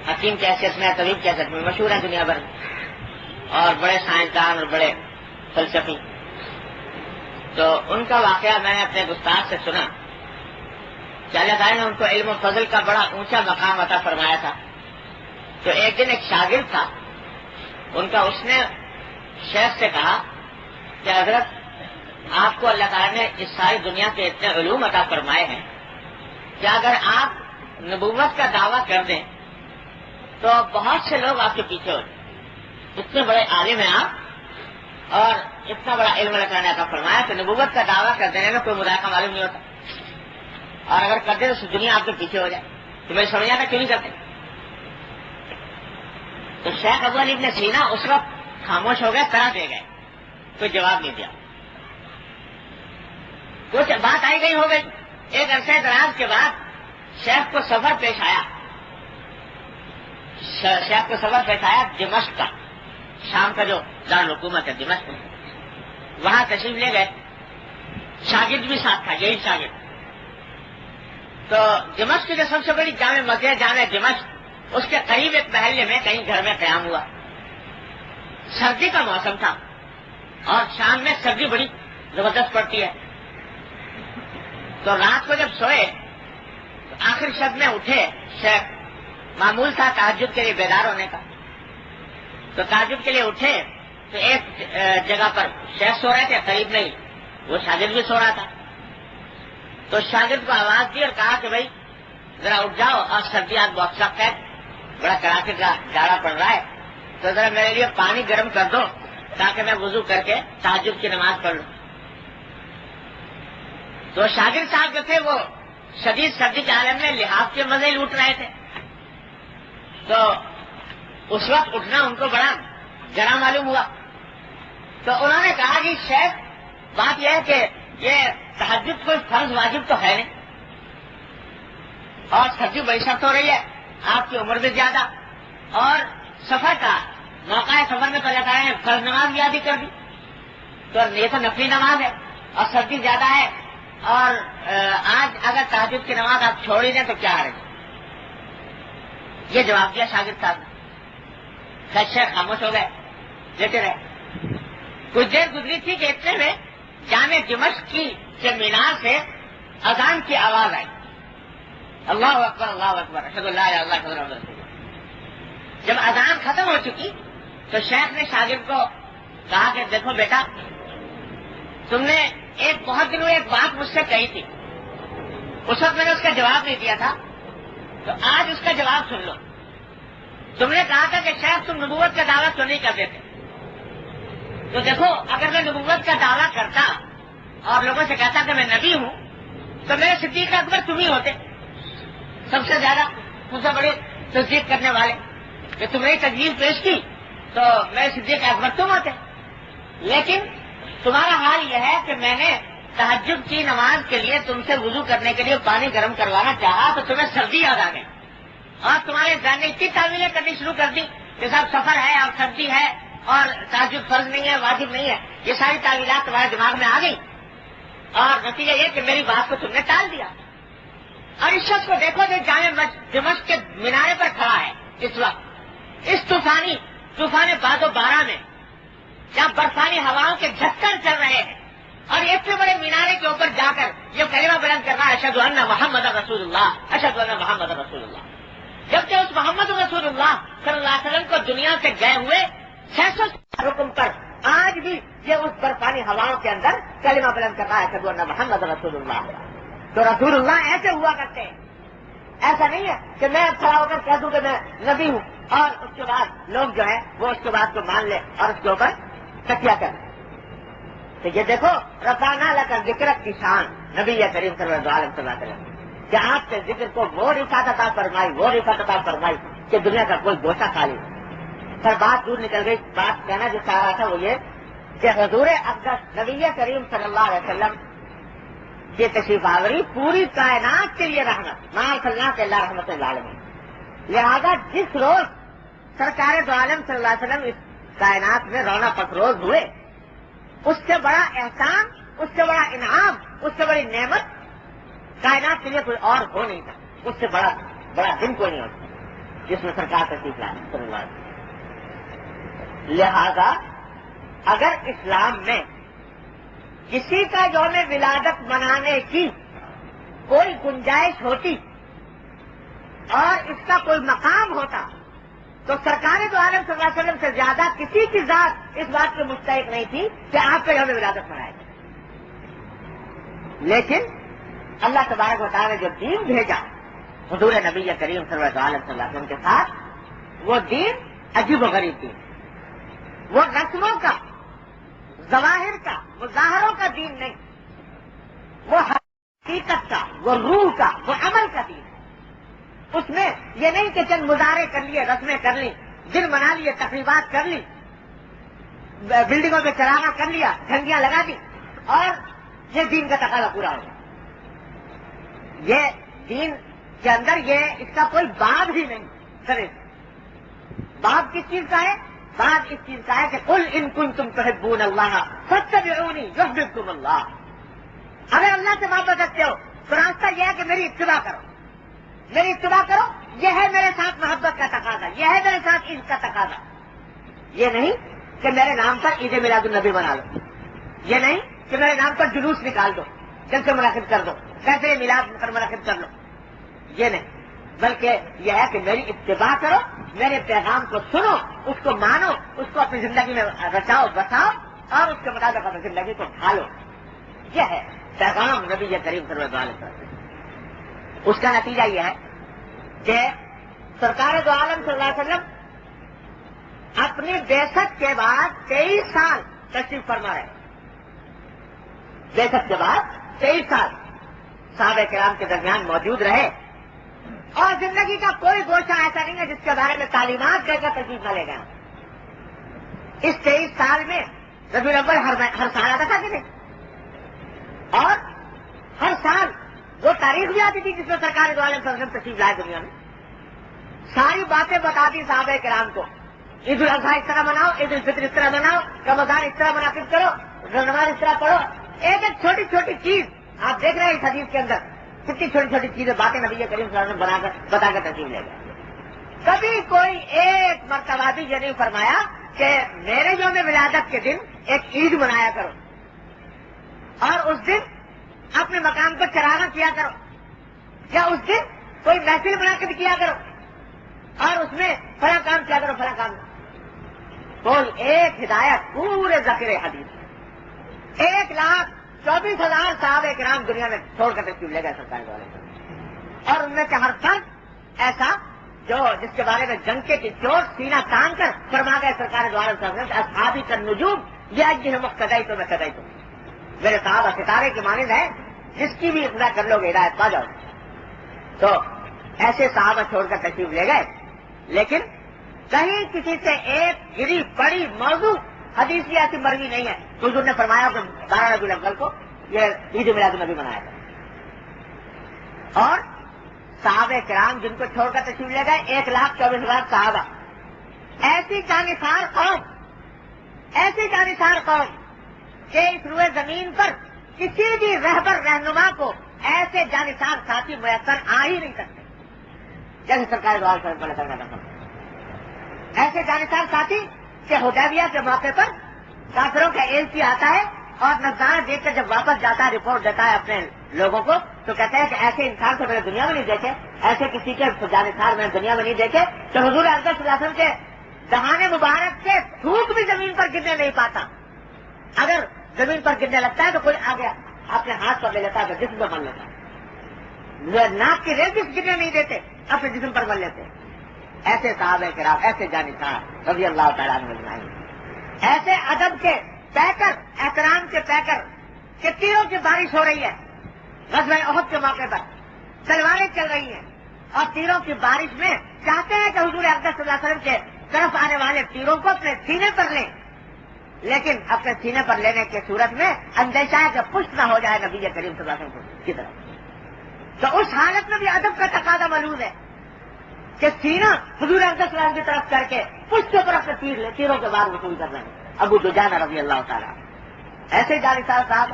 حکیم کی حیثیت میں، طبیب کی حیثیت میں مشہور ہیں دنیا بھر، اور بڑے سائنسدان اور بڑے فلسفی. تو ان کا واقعہ میں نے اپنے گستاخ سے سنا کہ اللہ تعالیٰ نے ان کو علم و فضل کا بڑا اونچا مقام عطا فرمایا تھا. تو ایک دن ایک شاگرد تھا ان کا، اس نے شیخ سے کہا کہ حضرت آپ کو اللہ تعالیٰ نے اس ساری دنیا کے اتنے علوم عطا فرمائے ہیں کہ اگر آپ نبوت کا دعویٰ کر دیں تو بہت سے لوگ آپ کے پیچھے ہو جائیں، اتنے بڑے عالم ہیں آپ اور اتنا بڑا علم اللہ تعالیٰ نے عطا فرمایا کہ نبوت کا دعویٰ کر دینے میں کوئی مذائقہ معلوم نہیں ہوتا، اور اگر کر دیں تو دنیا آپ کے پیچھے ہو جائے، تو میں سمجھ آتا کیوں نہیں کرتے؟ تو شیخ ابو علی ابن سینا اس وقت خاموش ہو گئے، طرح دے گئے، کوئی جواب نہیں دیا۔ کچھ بات آئی گئی ہو گئی، ایک عرصے دراز کے بعد شیخ کو سفر پیش آیا، شیخ کو سفر پیش آیا دمشق کا، شام کا جو دارالحکومت ہے دمشق، وہاں تشریف لے گئے، شاگرد بھی ساتھ تھا، یہی شاگرد۔ تو دمشق کی جو سب سے بڑی جامع مسجد جامع دمشق، اس کے قریب ایک محلے میں کہیں گھر میں قیام ہوا، سردی کا موسم تھا اور شام میں سردی بڑی زبردست پڑتی ہے، تو رات کو جب سوئے تو آخر شب میں اٹھے شیخ، معمول تھا تہجد کے لیے بیدار ہونے کا، تو تہجد کے لیے اٹھے تو ایک جگہ پر شیخ سو رہے تھے، قریب نہیں وہ شاگرد بھی سو رہا تھا، تو شاگرد کو آواز دی اور کہا کہ بھائی ذرا اٹھ جاؤ، اور سردی آج بہت سخت ہے، بڑا کڑاکے کا جاڑا پڑ رہا ہے، تو ذرا میرے لیے پانی گرم کر دو تاکہ میں وضو کر کے تہجد کی نماز پڑھ لوں۔ تو شاگرد صاحب جو تھے وہ شدید سردی کے عالم میں لحاف کے مزے لوٹ رہے تھے، تو اس وقت اٹھنا ان کو بڑا گرا معلوم ہوا، تو انہوں نے کہا کہ شیخ بات یہ ہے کہ یہ تہجد کوئی فرض واجب تو ہے نہیں، اور سردی بڑی سخت ہو رہی ہے، آپ کی عمر بھی زیادہ، اور سفر کا موقع ہے، سفر میں تو اللہ تعالیٰ نے فرض نماز بھی یاد کر دی، تو یہ تو نفلی نماز ہے اور سردی زیادہ ہے، اور آج اگر تہجد کی نماز آپ چھوڑ ہی دیں تو کیا حرج؟ یہ جواب دیا شاگرد صاحب نے۔ شیخ خاموش ہو گئے، لیتے رہے۔ کچھ دیر گزری تھی کہ اتنے میں جامع دمشق کی مینار سے اذان کی آواز آئی، اللہ اکبر اللہ اکبر اشہد ان لا الہ الا اللہ اشہد ان محمد رسول اللہ۔ جب اذان ختم ہو چکی تو شیخ نے شاگرد کو کہا کہ دیکھو بیٹا، تم نے ایک بہت دنوں ایک بات مجھ سے کہی تھی، اس وقت میں نے اس کا جواب نہیں دیا تھا، تو آج اس کا جواب سن لو۔ تم نے کہا تھا کہ شیخ تم نبوت کا دعویٰ کیوں نہیں کر دیتے؟ تو دیکھو اگر میں نبوت کا دعویٰ کرتا اور لوگوں سے کہتا کہ میں نبی ہوں تو میرے صدیق اکبر تم ہی ہوتے، سب سے زیادہ سب سے بڑی تصدیق کرنے والے، کہ تم نے تجویز پیش کی تو میرے صدیق اکبر تم ہوتے، لیکن تمہارا حال یہ ہے کہ میں نے تہجد کی نماز کے لیے تم سے وضو کرنے کے لیے پانی گرم کروانا چاہا تو تمہیں سردی یاد آ گئی، اور تمہارے ذہن نے اتنی تعویلیں کرنی شروع کر دی کہ صاحب سفر ہے اور سردی ہے اور تہجد فرض نہیں ہے واجب نہیں ہے، یہ ساری تعویلات تمہارے دماغ میں آ گئی، اور نتیجہ یہ کہ میری بات کو تم نے ٹال دیا۔ اور اس شخص کو دیکھو جو جامع دمشق کے مینارے پر کھڑا ہے اس وقت، اس طوفان باد و بارہ میں، جہاں برفانی ہواؤں کے جھٹکن چل رہے ہیں، اور اتنے بڑے مینارے کے اوپر جا کر یہ کلمہ بیان کر رہا ہے اشہد ان محمد رسول اللہ، اشہد ان محمد رسول اللہ، جبکہ اس محمد رسول اللہ صلی اللہ علیہ وسلم کو دنیا سے گئے ہوئے 600 حکم پر آج بھی یہ اس برفانی ہواؤں کے اندر کلمہ بیان کر رہا ہے اشہد ان محمد رسول اللہ۔ تو رسول اللہ ایسے ہوا کرتے ہیں، ایسا نہیں ہے کہ میں کھڑا ہو کر کہہ دوں کہ میں نبی ہوں اور اس کے بعد لوگ جو ہیں وہ اس کے بات کو مان لیں اور اس کے اوپر تکیہ کریں۔ تو یہ دیکھو رفعنا لک ذکرک کی شان نبی کریم صلی اللہ علیہ وسلم، کہ آپ کے ذکر کو وہ رفعت عطا فرمائی کہ دنیا کا کوئی گوشہ خالی نہیں۔ پر بات دور نکل گئی، بات کہنا جو چاہ رہا تھا وہ یہ کہ حضور اقدس نبی کریم صلی اللہ علیہ وسلم یہ تشریف آوری پوری کائنات کے لیے رحمت، ما ارسلناک کے اللہ رحمت للعالمین، لہذا جس روز سرکار دو عالم صلی اللہ علیہ وسلم اس کائنات میں رونا پسروز ہوئے، اس سے بڑا احسان، اس سے بڑا انعام، اس سے بڑی نعمت کائنات کے لیے کوئی اور ہو نہیں تھا، اس سے بڑا دن کوئی نہیں ہوتا جس میں سرکار تشریف لائے صلی اللہ علیہ وسلم۔ لہذا اگر اسلام میں کسی کا یوم ولادت منانے کی کوئی گنجائش ہوتی اور اس کا کوئی مقام ہوتا تو سرکار دو عالم صلی اللہ علیہ وسلم سے زیادہ کسی کی ذات اس بات کی مستحق نہیں تھی کہ آپ کا یوم ولادت منائے. لیکن اللہ تبارک و تعالیٰ نے جو دین بھیجا حضور نبی کریم صلی اللہ علیہ وسلم کے ساتھ، وہ دین عجیب و غریب دین، وہ رسموں کا، ظواہر کا، مظاہروں کا دین نہیں، وہ حقیقت کا، وہ روح کا، وہ عمل کا دین ہے. اس میں یہ نہیں کہ چند مظاہرے کر لیے، رسمیں کر لی، دن منا لیے، تقریبات کر لی، بلڈنگوں میں چراغاں کر لیا، جھنڈیاں لگا دی اور یہ دین کا تقاضا پورا ہو گیا. یہ دین کے اندر یہ اس کا کوئی باب ہی نہیں. باب کس چیز کا ہے؟ باب اس چیز کا ہے کہ قل ان کنتم تحبون اللہ فاتبعونی یحببکم اللہ. اگر اللہ سے محبت رکھتے ہو تو راستہ یہ ہے کہ میری اتباع کرو، میری اتباع کرو. یہ ہے میرے ساتھ محبت کا تقاضا، یہ ہے میرے ساتھ عشق کا تقاضا. یہ نہیں کہ میرے نام پر عید میلاد النبی بنا لو، یہ نہیں کہ میرے نام پر جلوس نکال دو، جلسے منعقد کر دو، کیسے میلاد پر منعقد کر لو. یہ نہیں، بلکہ یہ ہے کہ میری اتباع کرو، میرے پیغام کو سنو، اس کو مانو، اس کو اپنی زندگی میں رچاؤ بساؤ اور اس کے مطابق اپنی زندگی کو ڈھالو. یہ ہے پیغام نبی کریم صلی اللہ علیہ وسلم. اس کا نتیجہ یہ ہے کہ سرکار دو عالم صلی اللہ علیہ وسلم اپنی بعثت کے بعد 23 سال تشریف فرما رہے. بعثت کے بعد 23 سال صحابہ کرام کے درمیان موجود رہے اور زندگی کا کوئی گوشہ ایسا نہیں ہے جس کے بارے میں تعلیمات دے کر تشریف نہ لے گئے. اس 23 سال میں ربیع الاول ہر سال آتا تھا کہ نہیں، اور ہر سال وہ تاریخ بھی آتی تھی جس میں سرکار دو عالم صلی اللہ علیہ وسلم تشریف لائے دنیا میں. ساری باتیں بتاتی صحابہ کرام کو. عید الاضحیٰ اس طرح مناؤ، عید الفطر اس طرح مناؤ، رمضان اس طرح منعقد کرو، نماز اس طرح پڑھو. ایک ایک چھوٹی چھوٹی چیز آپ دیکھ رہے ہیں اس حدیث کے اندر، کتنی چھوٹی چھوٹی چیزیں باتیں نبی کریم صلی اللہ علیہ وسلم بتا کر تشریف لے گئے. کبھی کوئی ایک مرتبہ بھی یہ نہیں فرمایا کہ میرے یوم ولادت کے دن ایک عید منایا کرو اور اس دن اپنے مقام کو چراغاں کیا کرو، یا اس دن کوئی محفل منعقد کیا کرو اور اس میں فلاں کام کیا کرو، فلاں کام. کوئی ایک ہدایت پورے ذکر حدیث 1,24,000 صحابہ کرام دنیا میں چھوڑ کر تشریف لے گئے سرکار والے، اور ان میں سے ہر فرد ایسا جو جس کے بارے میں جنگ کے چوٹ سینہ تان کر فرما گئے سرکار دوارا اصحابی کا نجوم یہ مقتدائی تو میں قدائی تو میرے صحابہ ستارے کے مانند ہے، جس کی بھی اقتدا کر لو گے ہدایت پا جاؤ. تو ایسے صحابہ چھوڑ کر تشریف لے گئے، لیکن کہیں کسی سے ایک گری پڑی موضوع حدیث کی ایسی مروی نہیں ہے. حضور نے فرمایا کہ 12 ربیع الاول کو یہ عید میلاد النبی منایا تھا. اور صحابہ کرام جن کو چھوڑ کر تشریف لے گئے 1,24,000 صحابہ، ایسی جانثار قوم کہ اس روئے زمین پر کسی بھی رہبر رہنما کو ایسے جانثار ساتھی میسر آ ہی نہیں سکتے جیسے سرکار دو عالم صلی اللہ علیہ وسلم. ایسے جانثار ساتھی کہ حدیبیہ کے موقع پر کافروں کا ایلچی آتا ہے اور نظارہ دیکھ کر جب واپس جاتا ہے رپورٹ دیتا ہے اپنے لوگوں کو تو کہتا ہے کہ ایسے انسان کو میں نے دنیا میں نہیں دیکھے، ایسے کسی کے جانثار میں نے دنیا میں نہیں دیکھے. تو حضور اکرم صلی اللہ علیہ وسلم کے دہانے مبارک سے تھوک بھی زمین پر گرنے نہیں پاتا. اگر زمین پر گرنے لگتا ہے تو کوئی آ گیا اپنے ہاتھ پر لے لیتا ہے تو جسم پر مل لیتا ہے. ناک کی ریل بھی گرنے نہیں دیتے، اپنے جسم پر مل لیتے. ایسے صحابہ کرام، ایسے جانثار رضی اللہ تعالیٰ عنہ اجمعین، ایسے ادب کے پیکر، احترام کے پیکر کہ تیروں کی بارش ہو رہی ہے. غزوہ احد کے موقع پر تلواریں چل رہی ہیں اور تیروں کی بارش میں چاہتے ہیں کہ حضور اکرم صلی اللہ علیہ وسلم کے طرف آنے والے تیروں کو اپنے سینے پر لیں، لیکن اپنے سینے پر لینے کی صورت میں اندیشہ ہے کہ پشت نہ ہو جائے نبی کریم صلی اللہ علیہ وسلم کی طرف. تو اس حالت میں بھی ادب کا تقاضا ملحوظ ہے کہ سینہ حضور اکرم صلی اللہ علیہ وسلم کی طرف کر کے پشت کے اوپر اپنے تیروں کے بعد وصول کر رہے ہیں. ابو دجانہ رضی اللہ تعالیٰ ایسے جانثار صاحب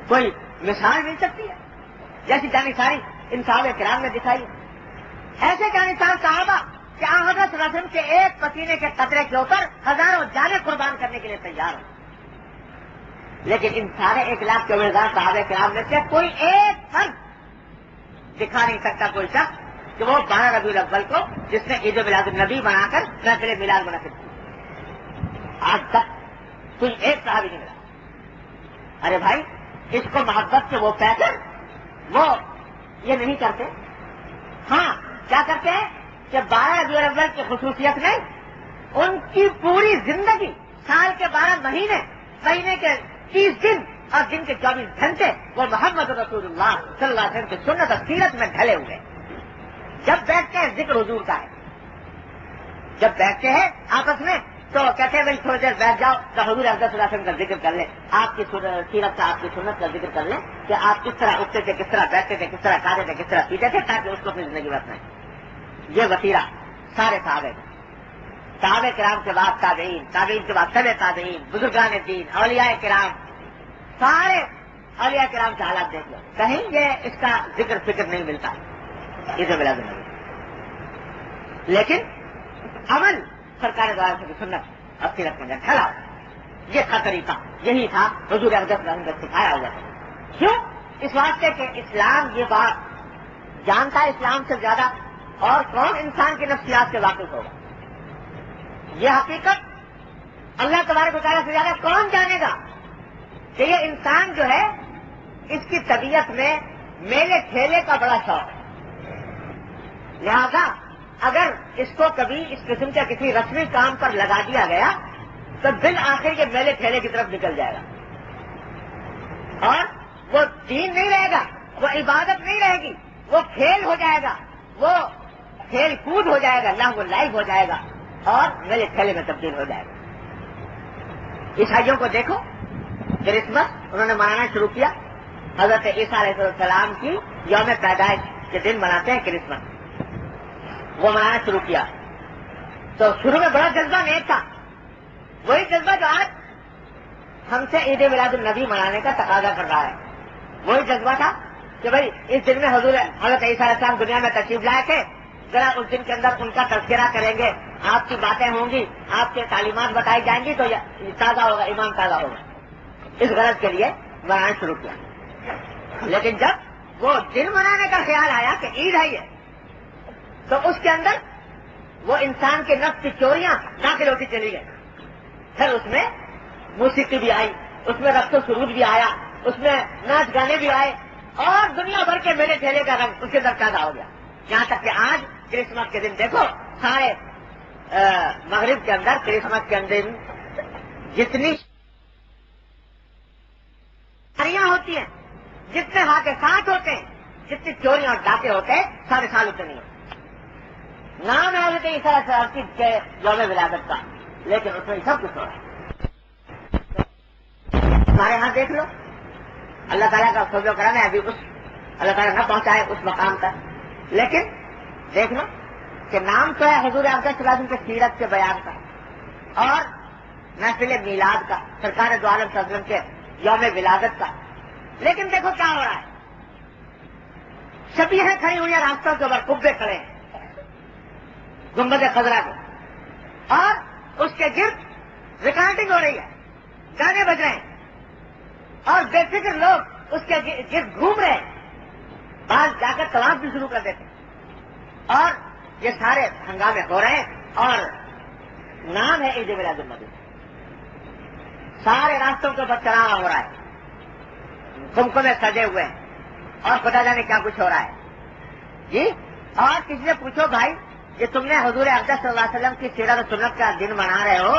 کوئی مثال مل سکتی ہے جیسی جانثاری ان صحابہ کرام نے دکھائی. ایسے جانثار صحابہ کہ آن حضرت صلی اللہ علیہ وسلم کے ایک پسینے کے قطرے کے اوپر ہزاروں جانیں قربان کرنے کے لیے تیار ہوں. لیکن ان سارے 1,24,000 صحابہ کرام میں سے کوئی ایک فرد دکھا نہیں سکتا کوئی شخص کہ وہ 12 ربیع الاول کو جس نے عید میلاد النبی بنا کر محفل میلاد منعقد کی، آج تک کوئی ایک صحابی نہیں ملا۔ ارے بھائی، اس کو محبت سے وہ پیکر وہ یہ نہیں کرتے۔ ہاں، کیا کرتے ہیں کہ 12 ربیع الاول کی خصوصیت میں ان کی پوری زندگی، سال کے 12 مہینے، مہینے کے 30 دن اور دن کے 24 گھنٹے وہ محمد رسول اللہ صلی اللہ علیہ وسلم کی سنت اور سیرت میں ڈھلے ہوئے۔ جب بیٹھتے ہیں ذکر حضور کا ہے، جب بیٹھتے ہیں آپس میں تو کہتے ہیں بھائی تھوڑی دیر بیٹھ جاؤ تو حضور اقدس صلی اللہ علیہ وسلم کا ذکر کر لیں، آپ کی سیرت کا، آپ کی سنت کا ذکر کر لیں کہ آپ کس طرح اٹھتے تھے، کس طرح بیٹھتے تھے، کس طرح کھاتے تھے، کس طرح پیتے تھے، تاکہ اس کو اپنی زندگی بسائیں۔ یہ وسیلہ سارے صحابہ کرام کے بعد تابعین، تابعین کے بعد تبع تابعین، بزرگان دین، اولیاء کرام، سارے اولیاء کرام کے حالات دیکھ لو، کہیں یہ اس کا ذکر فکر نہیں ملتا عید میلاد النبی۔ لیکن عمل سرکار دوارا کی سنت اور سیرت میں ڈھلا، یہ تھا طریقہ، یہی تھا حضور اقدس صلی اللہ علیہ وسلم کا سکھایا ہوا تھا۔ کیوں؟ اس واسطے کہ اسلام یہ بات جانتا ہے، اسلام سے زیادہ اور کون انسان کی نفسیات سے واقف ہوگا؟ یہ حقیقت اللہ تبارک و تعالیٰ سے زیادہ کون جانے گا کہ یہ انسان جو ہے اس کی طبیعت میں میلے ٹھیلے کا بڑا شوق ہے، لہذا اگر اس کو کبھی اس قسم کے کسی رسمی کام پر لگا دیا گیا تو بالآخر یہ میلے ٹھیلے کی طرف نکل جائے گا، اور وہ دین نہیں رہے گا، وہ عبادت نہیں رہے گی، وہ کھیل ہو جائے گا، وہ کھیل کود ہو جائے گا، لہو لائف ہو جائے گا اور میلے ٹھیلے میں تبدیل ہو جائے گا۔ عیسائیوں کو دیکھو، کرسمس انہوں نے منانا شروع کیا، حضرت عیسیٰ علیہ السلام کی یوم پیدائش کے دن مناتے ہیں کرسمس، وہ منانا شروع کیا تو شروع میں بڑا جذبہ نیک تھا، وہی جذبہ جو آج ہم سے عید میلاد النبی منانے کا تقاضا کر رہا ہے، وہی جذبہ تھا کہ بھائی اس دن میں حضرت عیسیٰ علیہ السلام دنیا میں تشریف لائے تھے، ذرا اس دن کے اندر ان کا تذکرہ کریں گے، آپ کی باتیں ہوں گی، آپ کے تعلیمات بتائی جائیں گی تو تازہ ہوگا، ایمان تازہ ہوگا، اس غرض کے لیے منانا شروع کیا۔ لیکن جب وہ دن منانے کا خیال آیا کہ عید ہے یہ، تو اس کے اندر وہ انسان کے نفس کی چوریاں داخل ہوتی چلی گئی، پھر اس میں موسیقی بھی آئی، اس میں رقص و سرود بھی آیا، اس میں ناچ گانے بھی آئے، اور دنیا بھر کے میلے ٹھیلے کا رنگ اس کے اندر پیدا ہو گیا، یہاں تک کہ آج کرسمس کے دن دیکھو سارے مغرب کے اندر کرسمس کے اندر جتنی چوریاں ہوتی ہیں، جتنے حادثات ہوتے ہیں، جتنی چوریاں اور ڈاکے ہوتے ہیں، سارے سال اتنے نہیں ہوتے۔ نام ہے حضرت عیسیٰ علیہ السلام کے یوم ولادت کا، لیکن اس میں سب کچھ ہو رہا ہے۔ ہمارے یہاں دیکھ لو، اللہ تعالیٰ کا فضل و کرم ہے، ابھی اللہ تعالیٰ نہ پہنچائے اس مقام تک، لیکن دیکھ لو کہ نام تو ہے حضور اقدس صلی اللہ علیہ وسلم کے سیرت کے بیان کا اور محفل میلاد کا، سرکار دو عالم صلی اللہ علیہ وسلم کے یوم ولادت کا، لیکن دیکھو کیا ہو رہا ہے، شبیہیں کھڑی ہوئی ہیں راستوں کے اوپر، قبے کھڑے ہیں گنبد خضرا کے، اور اس کے گرد ریکارڈنگ ہو رہی ہے، گانے بج رہے ہیں، اور بے فکر لوگ اس کے گرد گھوم رہے ہیں، بعض جا کر طواف بھی شروع کر دیتے ہیں، اور یہ سارے ہنگامے ہو رہے ہیں، اور نام ہے عید میلاد النبی، سارے راستوں کے اوپر چڑھاوا ہو رہا ہے، کمکمے سجے ہوئے ہیں، اور خدا جانے کیا کچھ ہو رہا ہے جی۔ اور کسی سے پوچھو بھائی کہ تم نے حضور اقدس صلی اللہ علیہ وسلم کی سیرت و سنت کا دن منا رہے ہو،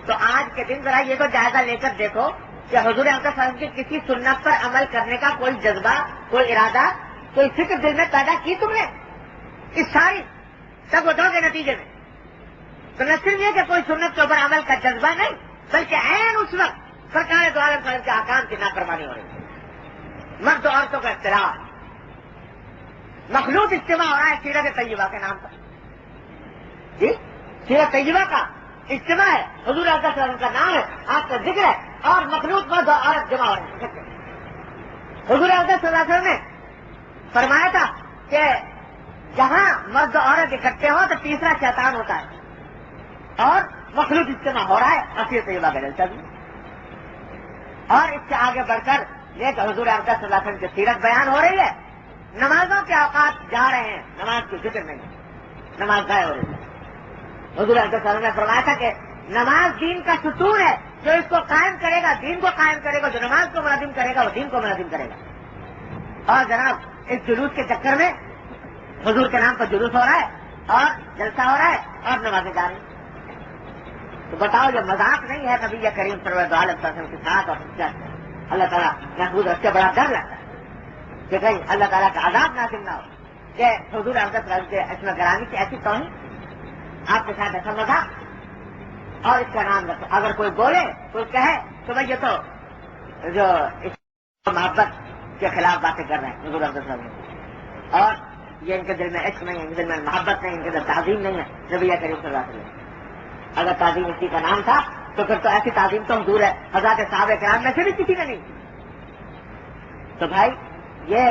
تو آج کے دن ذرا یہ تو جائزہ لے کر دیکھو کہ حضور اقدس صلی اللہ علیہ وسلم کی کسی سنت پر عمل کرنے کا کوئی جذبہ، کوئی ارادہ، کوئی فکر دل میں پیدا کی تم نے اس ساری تب دو کے نتیجے میں؟ تو نہ صرف یہ کہ کوئی سنت کے اوپر عمل کا جذبہ نہیں، بلکہ عین اس وقت سرکار دو عالم صلی اللہ علیہ وسلم کے احکام کی نافرمانی ہو رہی ہے، مرد و عورتوں کا اختلاف، مخلوط اجتماع ہو رہا ہے سیرت طیبہ کے نام پر جی، سیرت طیبہ کا اجتماع ہے، حضور اقدس صلی اللہ علیہ وسلم کا نام ہے، آپ کا ذکر ہے، اور مخلوط مرد و عورت جمع ہو رہے ہیں۔ حضور اقدس صلی اللہ علیہ وسلم نے فرمایا تھا کہ جہاں مرد و عورت اکٹھے ہو تو تیسرا شیطان ہوتا ہے، اور مخلوط اجتماع ہو رہا ہے اور سیرت طیبہ کا جلسہ بھی، اور اس سے آگے بڑھ کر یہ کہ حضور اقدس صلی اللہ علیہ وسلم کی سیرت بیان ہو رہی ہے، نمازوں کے اوقات جا رہے ہیں، نماز کی فکر نہیں ہے، نماز ضائع ہو رہی ہے۔ حضور صلی اللہ علیہ وسلم نے فرمایا تھا کہ نماز دین کا ستون ہے، جو اس کو قائم کرے گا دین کو قائم کرے گا، جو نماز کو منظم کرے گا وہ دین کو منظم کرے گا۔ اور جناب اس جلوس کے چکر میں حضور کے نام پر جلوس ہو رہا ہے اور جلسہ ہو رہا ہے اور نمازیں جا رہی ہیں، تو بتاؤ یہ مذاق نہیں ہے نبی کریم صلی اللہ علیہ وسلم کے ساتھ اور اللہ تعالیٰ محبوب اس سے بڑا ڈر لگتا ہے کہ کہیں اللہ تعالیٰ کا عذاب نازل نہ ہو کہ حضور احمد کے اسم گرامی کی ایسی توہین، آپ کے ساتھ ایسا مذاق اور اس کا نام رکھو۔ اگر کوئی بولے کوئی کہے تو بھائی یہ تو جو اس محبت کے خلاف باتیں کر رہے ہیں حضور احمد صاحب، اور یہ ان کے دل میں عشق نہیں ہے، ان کے دل میں محبت نہیں، ان کے دل تعظیم نہیں ہے نبی کریم صلی اللہ علیہ وسلم۔ اگر تعظیم اسی کا نام تھا تو پھر تو ایسی تعظیم تو حضور ہے حضرات صحابہ کرام میں سے بھی کسی نے نہیں۔ تو بھائی یہ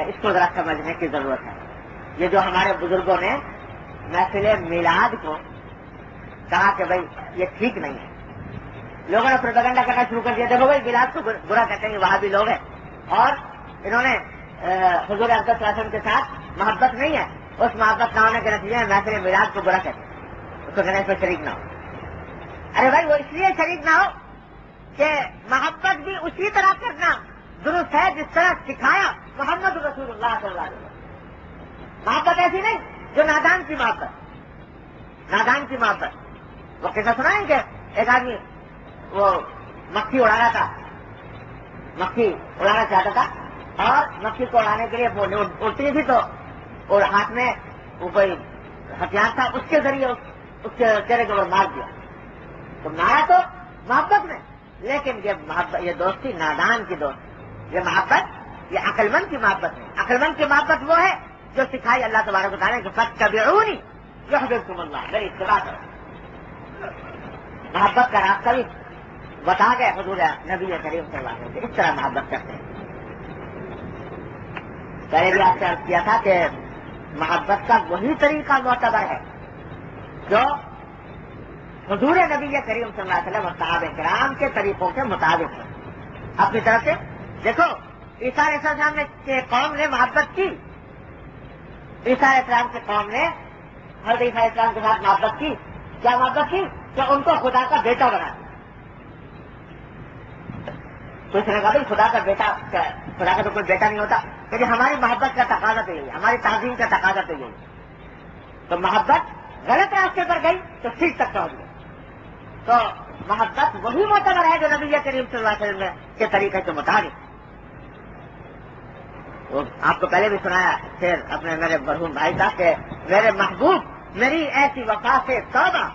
اس کو ذرا سمجھنے کی ضرورت ہے۔ یہ جو ہمارے بزرگوں نے محفل میلاد کو کہا کہ بھائی یہ ٹھیک نہیں ہے، لوگوں نے پروپیگنڈا کرنا شروع کر دیا، دیکھو بھائی میلاد کو برا کہتے ہیں، وہاں بھی لوگ ہیں اور انہوں نے حضور اقدس صلی اللہ علیہ وسلم کے ساتھ محبت نہیں ہے، اس محبت نہ ہونے کے نتیجے میں محفل میلاد کو برا کہتے ہیں، اس کو کہنے اس میں شریک نہ ہو۔ ارے بھائی وہ اس لیے شریک نہ ہو کہ محبت بھی اسی طرح کرنا درست ہے جس طرح سکھایا محمد رسول اللہ صلی اللہ علیہ وسلم۔ محبت ایسی نہیں جو نادان کی محبت، نادان کی محبت۔ وہ قصہ سنا ہے کہ ایک آدمی وہ مکھی اڑا رہا تھا، مکھی اڑانا چاہتا تھا اور مکھی کو اڑانے کے لیے وہ اڑتی تھی تو اور ہاتھ میں وہ کوئی ہتھیار تھا، اس کے ذریعے اس کے چہرے کے اوپر مار دیا، تو مارا تو محبت میں، لیکن یہ محبت، یہ دوستی نادان کی دوستی، یہ محبت یہ عقل مند کی محبت نہیں۔ عقل مند کی محبت وہ ہے جو سکھائی اللہ تبارک و تعالیٰ کہ فاتبعونی یحببکم اللہ، میری اتباع کرو۔ محبت کا راستہ بھی بتا گئے حضور نبی کریم صلی اللہ علیہ وسلم، اس طرح محبت کرتے ہیں۔ پہلے بھی آپ سے عرض کیا تھا کہ محبت کا وہی طریقہ معتبر ہے جو حضور نبی کریم صلی اللہ علیہ وسلم اور صحابہ کرام کے طریقوں کے مطابق ہے۔ اپنی طرف سے دیکھو عیسیٰ علیہ السلام نے قوم نے محبت کی، عیسیٰ علیہ السلام کی قوم نے حضرت عیسیٰ علیہ السلام کے ساتھ محبت کی۔ کیا محبت کی؟ کہ ان کو خدا کا بیٹا بنا۔ کچھ نے کہا بھائی خدا کا بیٹا، خدا کا تو کوئی بیٹا نہیں ہوتا، لیکن ہماری محبت کا تقاضا تو یہی ہے، ہماری تعظیم کا تقاضا تو یہی ہے۔ تو محبت غلط راستے پر گئی تو ٹھیک تک پہنچ گئی۔ تو محبت وہی معتبر ہے جو نبی کریم صلی اللہ علیہ وسلم کے طریقے کے مطابق۔ آپ کو پہلے بھی سنایا پھر اپنے میرے مرحوم بھائی کا کہ میرے محبوب میری ایسی وفا سے توبہ،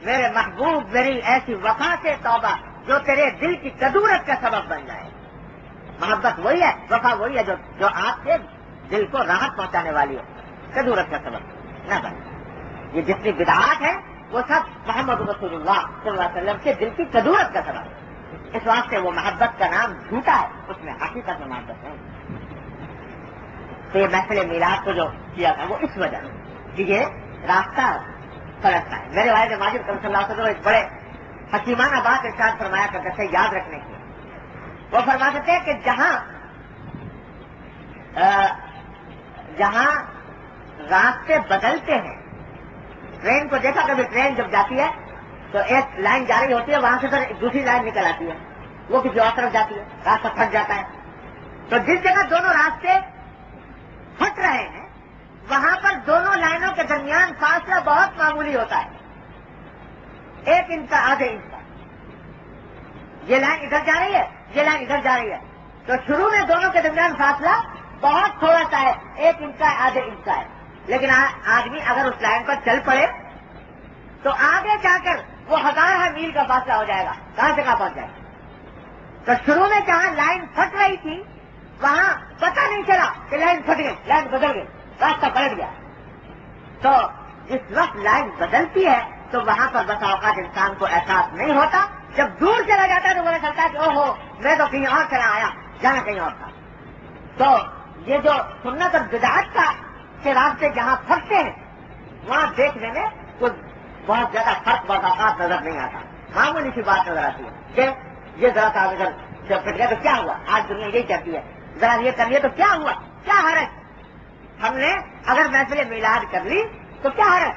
میرے محبوب میری ایسی وفا سے توبہ جو تیرے دل کی کدورت کا سبب بن جائے۔ محبت وہی ہے، وفا وہی ہے جو آپ کے دل کو راحت پہنچانے والی ہے، کدورت کا سبب نہ بنے۔ یہ جتنی بدعات ہے وہ سب محمد رسول اللہ صلی اللہ علیہ وسلم کے دل کی کدورت کا سبب ہے۔ اس واسطے وہ محبت کا نام جھوٹا ہے، اس میں حقیقت میں محبت نہیں۔ تو یہ محفل میلاد کو جو کیا تھا وہ اس وجہ کہ یہ راستہ پلٹتا ہے۔ میرے والد ماجد صلی اللہ علیہ وسلم ایک بڑے حکیمانہ بات ارشاد فرمایا کرتے تھے، یاد رکھنے کی۔ وہ فرماتے تھے کہ جہاں راستے بدلتے ہیں، ٹرین کو دیکھا کبھی، ٹرین جب جاتی ہے تو ایک لائن جا رہی ہوتی ہے، وہاں سے پھر دوسری لائن نکل آتی ہے، وہ کسی اور طرف جاتی ہے، راستہ پھٹ جاتا ہے۔ تو جس جگہ دونوں راستے پھٹ رہے ہیں وہاں پر دونوں لائنوں کے درمیان فاصلہ بہت معمولی ہوتا ہے، 1 انچ کا، آدھے انچ کا۔ یہ لائن ادھر جا رہی ہے، یہ لائن ادھر جا رہی ہے، تو شروع میں دونوں کے درمیان فاصلہ بہت تھوڑا سا ہے، 1 انچ کا، آدھے انچ کا ہے۔ لیکن آدمی اگر اس لائن پر چل پڑے تو آگے جا کر وہ 1000 میل کا فاصلہ ہو جائے گا، کہاں سے کہاں پہنچ جائے گا۔ تو شروع میں جہاں لائن پھٹ رہی تھی وہاں پتہ نہیں چلا کہ لائن پھٹ گئی، لائن بدل گئی، راستہ پلٹ گیا۔ تو جس وقت لائن بدلتی ہے تو وہاں پر بسا اوقات انسان کو احساس نہیں ہوتا، جب دور چلا جاتا ہے تو پتہ چلتا ہے کہ اوہو میں تو کہیں اور چلا آیا، جانا کہیں اور تھا۔ تو یہ جو سنت اور بدعت کا کے راستے جہاں پھنستے ہیں وہاں دیکھنے میں کچھ بہت زیادہ فرق بسا اوقات نظر نہیں آتا، معمولی سی بات نظر آتی ہے کہ یہ ذرا سا اگر جب پھٹ گیا تو کیا ہوا، آج دنیا یہی کہتی ہے، ذرا یہ کر لیے تو کیا ہوا، کیا حرج؟ ہم نے اگر محفل میلاد کر لی تو کیا حرج؟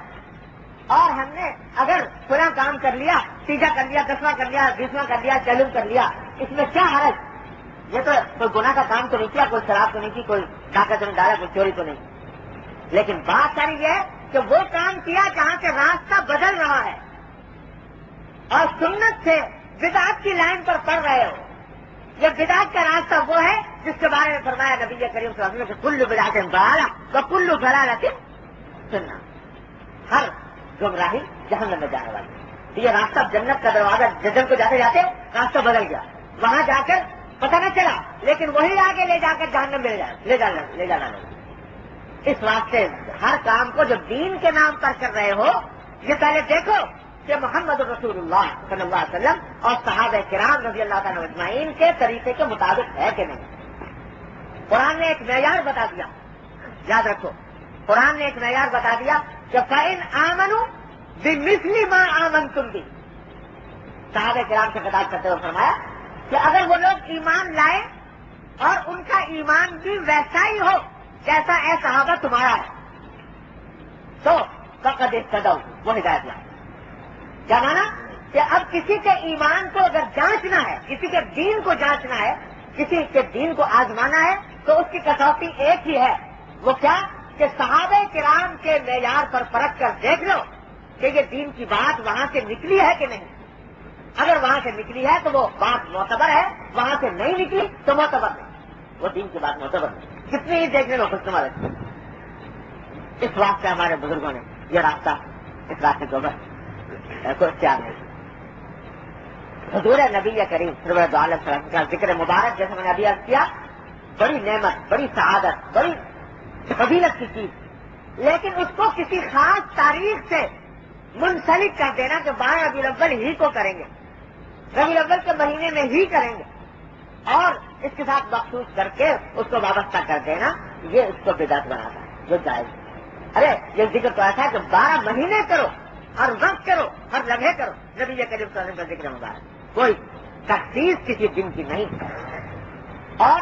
اور ہم نے اگر فلاں کام کر لیا، تیجا کر لیا، 10واں کر لیا، 20واں کر لیا، چلو کر لیا، اس میں کیا حرج؟ یہ تو کوئی گناہ کا کام تو نہیں کیا، کوئی شراب تو نہیں کی، کوئی ڈاکہ تو نہیں ڈالا، کوئی چوری تو نہیں. لیکن بات ساری یہ ہے کہ وہ کام کیا جہاں سے راستہ بدل رہا ہے اور سنت سے بدعت کی لائن پر پڑ رہے ہو. یہ بدعت کا راستہ وہ ہے جس کے بارے میں فرمایا نبی کریم صلی اللہ علیہ وسلم کہ کل بدعت ضلالہ وکل ضلالۃ فی النار. ہر گمراہی جہنم میں جانے والی. یہ راستہ جنت کا دروازہ جنت کو جاتے جاتے راستہ بدل گیا، وہاں جا کر پتہ نہ چلا، لیکن وہی آگے لے جا کر جہنم میں لے جانا لگا. اس واسطے ہر کام کو جو دین کے نام پر کر رہے ہو، یہ پہلے دیکھو کہ محمد رسول اللہ صلی اللہ علیہ وسلم اور صحابہ کرام رضی اللہ تعالیٰ اجمعین کے طریقے کے مطابق ہے کہ نہیں. قرآن نے ایک معیار بتا دیا، یاد رکھو، قرآن نے ایک معیار بتا دیا کہ فَإِنْ آمَنُوا بِمِثْلِ مَا آمَنْتُمْ بِهِ. صحابہ کرام سے خطاب کرتے ہوئے فرمایا کہ اگر وہ لوگ ایمان لائے اور ان کا ایمان بھی ویسا ہی ہو جیسا اے صحابہ تمہارا ہے، تو فقد اهتدوا، وہ ہدایت لائے. کیا مانا کہ اب کسی کے ایمان کو اگر جانچنا ہے، کسی کے دین کو جانچنا ہے، کسی کے دین کو آزمانا ہے، تو اس کی کسوٹی ایک ہی ہے. وہ کیا کہ صحابہ کرام کے معیار پر پرکھ کر دیکھ لو کہ یہ دین کی بات وہاں سے نکلی ہے کہ نہیں. اگر وہاں سے نکلی ہے تو وہ بات معتبر ہے، وہاں سے نہیں نکلی تو معتبر نہیں، وہ دین کی بات معتبر نہیں. کتنی ہی دیکھنے میں خوش نما رکھتے. اس واسطے ہمارے بزرگوں نے یہ راستہ، اس راستے کو اختیار نہیں. حضور نبی کریم صلی اللہ علیہ وسلم کا ذکر مبارک جیسے میں نے ابھی عرض کیا، بڑی نعمت، بڑی سعادت، بڑی فضیلت کی چیز، لیکن اس کو کسی خاص تاریخ سے منسلک کر دینا کہ 12 ربیع الاول ہی کو کریں گے، ربیع الاول کے مہینے میں ہی کریں گے، اور اس کے ساتھ مخصوص کر کے اس کو وابستہ کر دینا، یہ اس کو بدعت بناتا ہے جو جائز. ارے یہ ذکر تو ایسا ہے کہ 12 مہینے کرو، ہر وقت کرو، ہر لمحے کرو نبی کریم صلی اللہ علیہ وسلم کا ذکر مبارک. کوئی تخصیص کسی دن کی نہیں. اور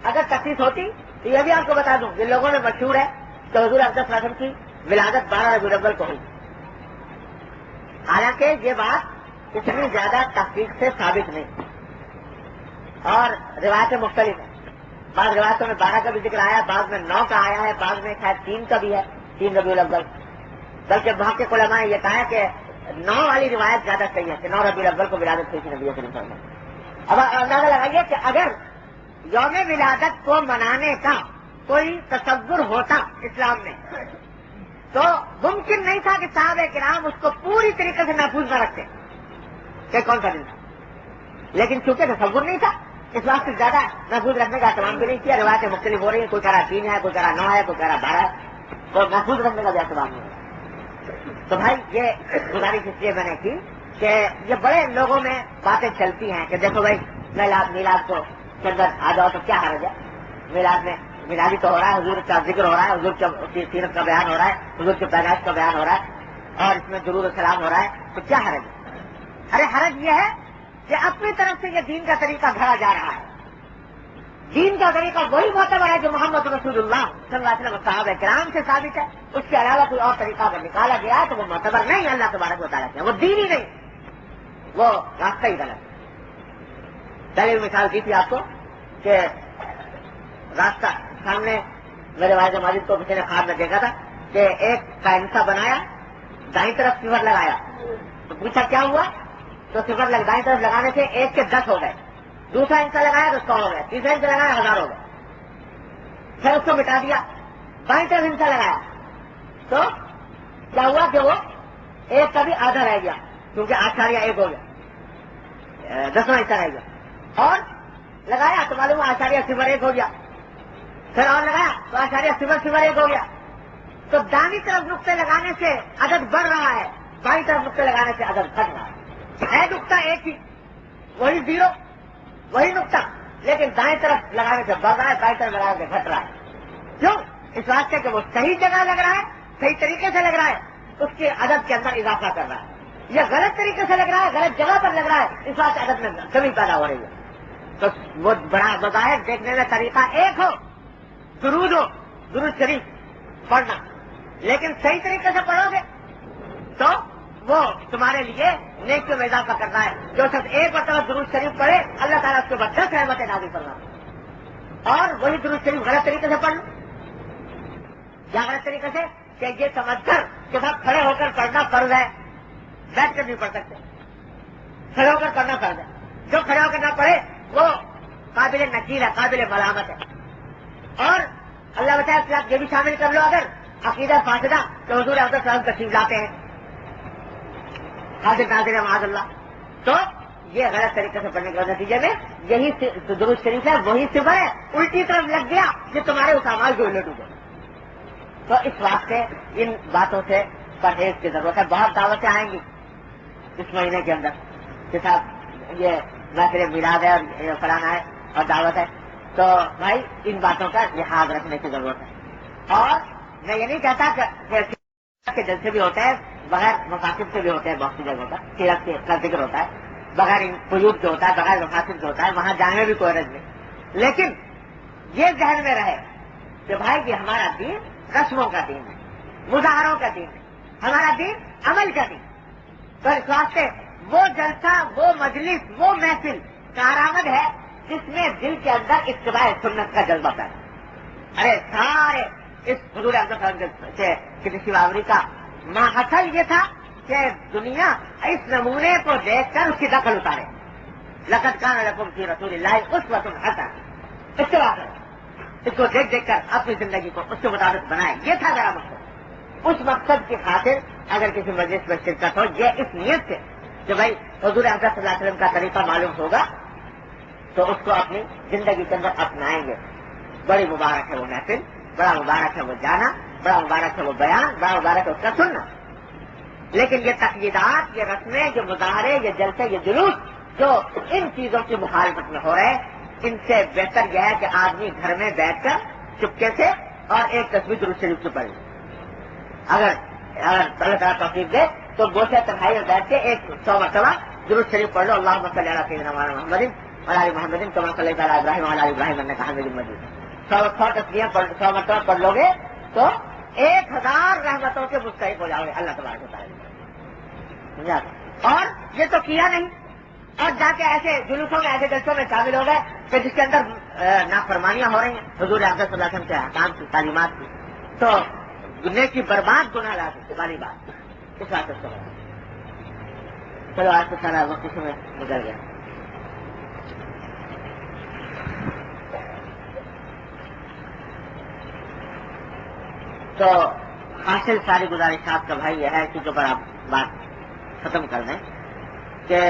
اگر تخصیص ہوتی تو یہ بھی آپ کو بتا دوں، جن لوگوں نے مشہور ہے کہ حضور اقدس صلی اللہ علیہ وسلم کی ولادت 12 ربیع الاول کو ہوئی. حالانکہ یہ بات اتنی زیادہ تحقیق سے ثابت نہیں اور روایتیں مختلف ہیں. بعض روایتوں میں 12 کا بھی ذکر آیا، بعض میں 9 کا آیا ہے، بعض میں خیر 3 کا بھی ہے، 3 ربیع الاول. بلکہ محقق علماء نے یہ کہا کہ 9 والی روایت زیادہ صحیح ہے کہ 9 ربیع الاول کو ولادت ہوئی تھی نبی کریم صلی اللہ علیہ وسلم. اب اندازہ لگائیے کہ اگر یوم ولادت کو منانے کا کوئی تصور ہوتا اسلام میں تو ممکن نہیں تھا کہ صحابہ کرام اس کو پوری طریقے سے محفوظ نہ رکھتے کہ کون سا دن تھا. لیکن چونکہ تصور نہیں تھا، اس واسطے زیادہ محفوظ رکھنے کا اہتمام بھی نہیں کیا. روایتیں مختلف ہو رہی ہیں، کوئی کہہ رہا 3 ہے، کوئی کہہ رہا 9 ہے، کوئی کہہ رہا 12 ہے، تو محفوظ رکھنے کا بھی اہتمام نہیں. تو بھائی یہ گزارش اس لیے میں نے کی کہ یہ بڑے لوگوں میں باتیں چلتی ہیں کہ دیکھو بھائی میلاد کو کے اندر آ جاؤ تو کیا حرج ہے، میلاد میں میلادی تو ہو رہا ہے، حضور کا ذکر ہو رہا ہے، حضور کی سیرت کا بیان ہو رہا ہے، حضور کی پیدائش کا بیان ہو رہا ہے، اور اس میں درود و سلام ہو رہا ہے، تو کیا حرج ہے؟ ارے حرج یہ ہے کہ اپنی طرف سے یہ دین کا طریقہ گھڑا جا رہا ہے. دین کا طریقہ وہی معتبر ہے جو محمد رسول اللہ صلی اللہ علیہ وسلم صحابہ کرام سے ثابت ہے. اس کے علاوہ کوئی اور طریقہ اگر نکالا گیا ہے تو وہ معتبر نہیں، اللہ تبارک و تعالیٰ سے وہ دین ہی نہیں، وہ راستہ ہی غلط. پہلے مثال دی تھی آپ کو کہ راستہ سامنے میرے والد ماجد کو کسی نے خواب میں دیکھا تھا کہ ایک کا انسا بنایا، دائیں طرف صفر لگایا، تو پوچھا کیا ہوا، تو صفر دائیں طرف لگانے سے 1 کے 10 ہو گئے. دوسرا انسا لگایا تو 100 ہو گئے، تیسرا انسا لگایا 1000 ہو گئے. پھر اس کو مٹا دیا، بائیں طرف انسا لگایا تو کیا ہوا کہ وہ 1 کا بھی آدھا رہ گیا کیونکہ 8.1 ہو گیا، 10واں انسا رہ گیا. اور لگایا تو معلوم 8.01 ہو گیا، پھر اور لگایا تو 8.001 ہو گیا. تو دائیں طرف نقطے لگانے سے عدد بڑھ رہا ہے، بائیں طرف نقطے لگانے سے عدد گھٹ رہا ہے نقطہ ایک ہی، وہی 0 وہی نقطہ، لیکن دائیں طرف لگانے سے بڑھ رہا ہے، بائیں طرف لگانے سے گھٹ رہا ہے. کیوں؟ اس واسطے کہ وہ صحیح جگہ لگ رہا ہے، صحیح طریقے سے لگ رہا ہے، اس کے عدد کے اندر اضافہ کر رہا ہے. یہ غلط طریقے سے لگ رہا ہے، غلط جگہ پر لگ رہا ہے، اس واسطے عدد میں کمی پیدا ہو رہی ہے. تو وہ بڑا بظاہر دیکھنے میں طریقہ ایک ہو درود شریف پڑھنا، لیکن صحیح طریقے سے پڑھو گے تو وہ تمہارے لیے نیکی میں اضافہ کرنا ہے. جو شخص ایک مرتبہ درود شریف پڑھے اللہ تعالیٰ اس کے بعد 10 رحمتیں نازل کرنا، اور وہی درود شریف غلط طریقے سے پڑھنا. یا غلط طریقے سے کہ یہ سمجھ کر کہ صاحب کھڑے ہو کر پڑھنا فرض ہے، بیٹھ کر نہیں پڑھ سکتے، کھڑے ہو کر پڑھنا فرض ہے. جو کھڑے ہو کر نہ پڑھے وہ قابل نکیل ہے، قابل ملامت ہے. اور اللہ بچائے اس آپ یہ بھی شامل کر لو اگر عقیدہ فاسدہ تو حضور افضل صاحب تشریف لاتے ہیں حاضر ناظر معاذ اللہ، تو یہ غلط طریقے سے پڑھنے کے نتیجے میں یہی درود شریف ہے، وہی صفر ہے، الٹی طرف لگ گیا کہ تمہارے اسامال جو الٹ ہوئے. تو اس واسطے ان باتوں سے پرہیز کی ضرورت ہے. بہت دعوتیں آئیں گی اس مہینے کے اندر کہ صاحب یہ محفل میلاد ہے اور یہ فلانا ہے اور دعوت ہے، تو بھائی ان باتوں کا لحاظ رکھنے کی ضرورت ہے. اور میں یہ نہیں کہتا کہ جلسے بھی ہوتے ہیں بغیر مقاصد سے بھی ہوتے ہیں، بہت سی جگہ ہوتا ہے سیرت کا ذکر ہوتا ہے، بغیر قیود جو ہوتا ہے، بغیر مقاصد جو ہوتا ہے، وہاں جانے میں بھی کوئی رج نہیں. لیکن یہ ذہن میں رہے کہ بھائی یہ ہمارا دین رسموں کا دین ہے، مظاہروں کا دین ہے، ہمارا دین عمل کا دین. تو اس واسطے وہ جلسہ، وہ مجلس، وہ محفل کارآمد ہے جس میں دل کے اندر اتباع سنت کا جذبہ پیدا. ارے سارے اس حضور افضل سے کسی شیواوری کا ماحصل یہ تھا کہ دنیا اس نمونے کو دیکھ کر اس کی دخل اتارے. لقد کان لکم فی رسول اللہ اسوۃ حسنہ، اتباع کرو، اس کو دیکھ دیکھ کر اپنی زندگی کو اس کے مطابق بنائے. یہ تھا میرا مقصد. اس مقصد کی خاطر اگر کسی مجلس میں شرکت ہو، یہ اس نیت سے کہ بھائی حضور افضل صلی اللہ علیہ وسلم کا طریقہ معلوم ہوگا تو اس کو اپنی زندگی کے اندر اپنائیں گے. بڑی مبارک ہے وہ محفل، بڑا مبارک ہے وہ جانا، بڑا مبارک ہے وہ بیان، بڑا مبارک ہے اس کا سننا. لیکن یہ تقییدات، یہ رسمیں، یہ مظاہرے، یہ جلسے، یہ جلوس جو ان چیزوں کی مخالفت میں ہو رہے ہیں، ان سے بہتر یہ ہے کہ آدمی گھر میں بیٹھ کر چپکے سے اور ایک تصویر درود شریف سے پڑھ لے. اگر اللہ تعالیٰ توفیق دے تو گوشے تنہائی میں بیٹھ کے 100 مرتبہ درود شریف پڑھ لو. اللہم صلی علی سیدنا محمد وعلی آل محمد کما صلیت علی ابراہیم وعلی آل ابراہیم انک حمید مجید. 100 تسبیحیں 100 مرتبہ پڑھ لو گے تو 1000 رحمتوں کے مستحق ہو جاؤ گے اللہ تبارک و تعالیٰ. اور یہ تو کیا نہیں، اور جا کے ایسے جلوسوں میں، ایسے جلسوں میں شامل ہو گئے کہ جس کے اندر نافرمانیاں ہو رہی ہیں حضور افضل صلی اللہ علیہ وسلم کے احکام کی، تعلیمات کی، تو دنیا کی برباد گناہ لازم والی بات اس بات سے. چلو آج تو سارا وقت اس میں گزر گیا. تو حاصل ساری گزارشات کا بھائی یہ ہے کہ جو پر آپ بات ختم کر دیں کہ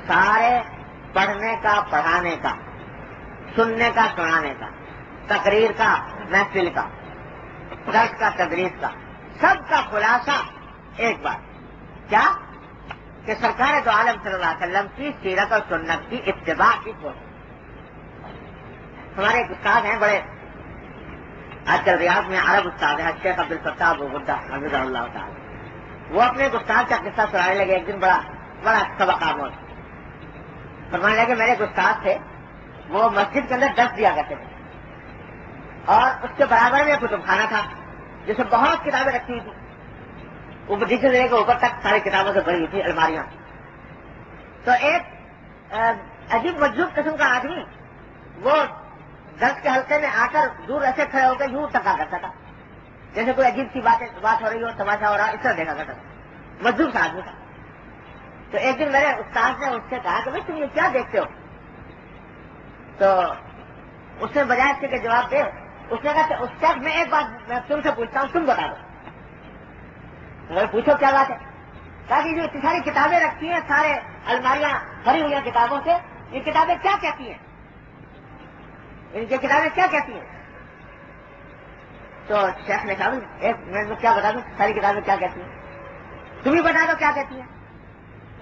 سارے پڑھنے کا، پڑھانے کا، سننے کا، سنانے کا، تقریر کا، محفل کا، درس کا، تدریس کا، سب کا خلاصہ ایک بات کیا کہ سرکار دو عالم صلی اللہ علیہ وسلم کی سیرت اور سنت کی اتباع کی کوشش. ہمارے ایک استاد ہیں بڑے، آج کل ریاض میں عرب استاد ہیں، شیخ عبد الفتاح ابو غدہ حفظہ اللہ تعالی. وہ اپنے ایک استاد کا قصہ سنانے لگے. ایک دن بڑا سبق آموز فرمانے لگے میرے ایک استاد تھے، وہ مسجد کے اندر درس دیا کرتے تھے اور اس کے برابر میں کتب خانہ تھا جس میں بہت کتابیں رکھی ہوئی تھی. وہ نیچے سے لے کے اوپر تک ساری کتابوں سے بھری ہوئی تھی الماریاں. تو ایک عجیب مجذوب قسم کا آدمی وہ درس کے حلقے میں آ کر دور ایسے کھڑے ہو کے یوں تکا کرتا تھا جیسے کوئی عجیب سی بات ہو رہی ہو، تماشا ہو رہا، اس طرح دیکھا کرتا تھا. مجذوب سا آدمی تھا. تو ایک دن میرے استاد نے اس سے کہا کہ بھائی تم یہ کیا دیکھتے ہو؟ تو اس نے بجائے اس کے جواب دے اس نے کہا کہ استاد میں ایک بات میں تم سے پوچھتا ہوں، تم بتا دو. پوچھو کیا بات ہے؟ کہا کہ جو اتنی ساری کتابیں رکھی ہیں، سارے الماریاں بھری ہوئی ہیں کتابوں سے، یہ کتابیں کیا کہتی ہیں؟ ان کی کتابیں کیا کہتی ہیں؟ تو شیخ نے کہا میں کیا بتا دوں ساری کتابیں کیا کہتی ہیں؟ تم ہی بتا دو کیا کہتی ہیں.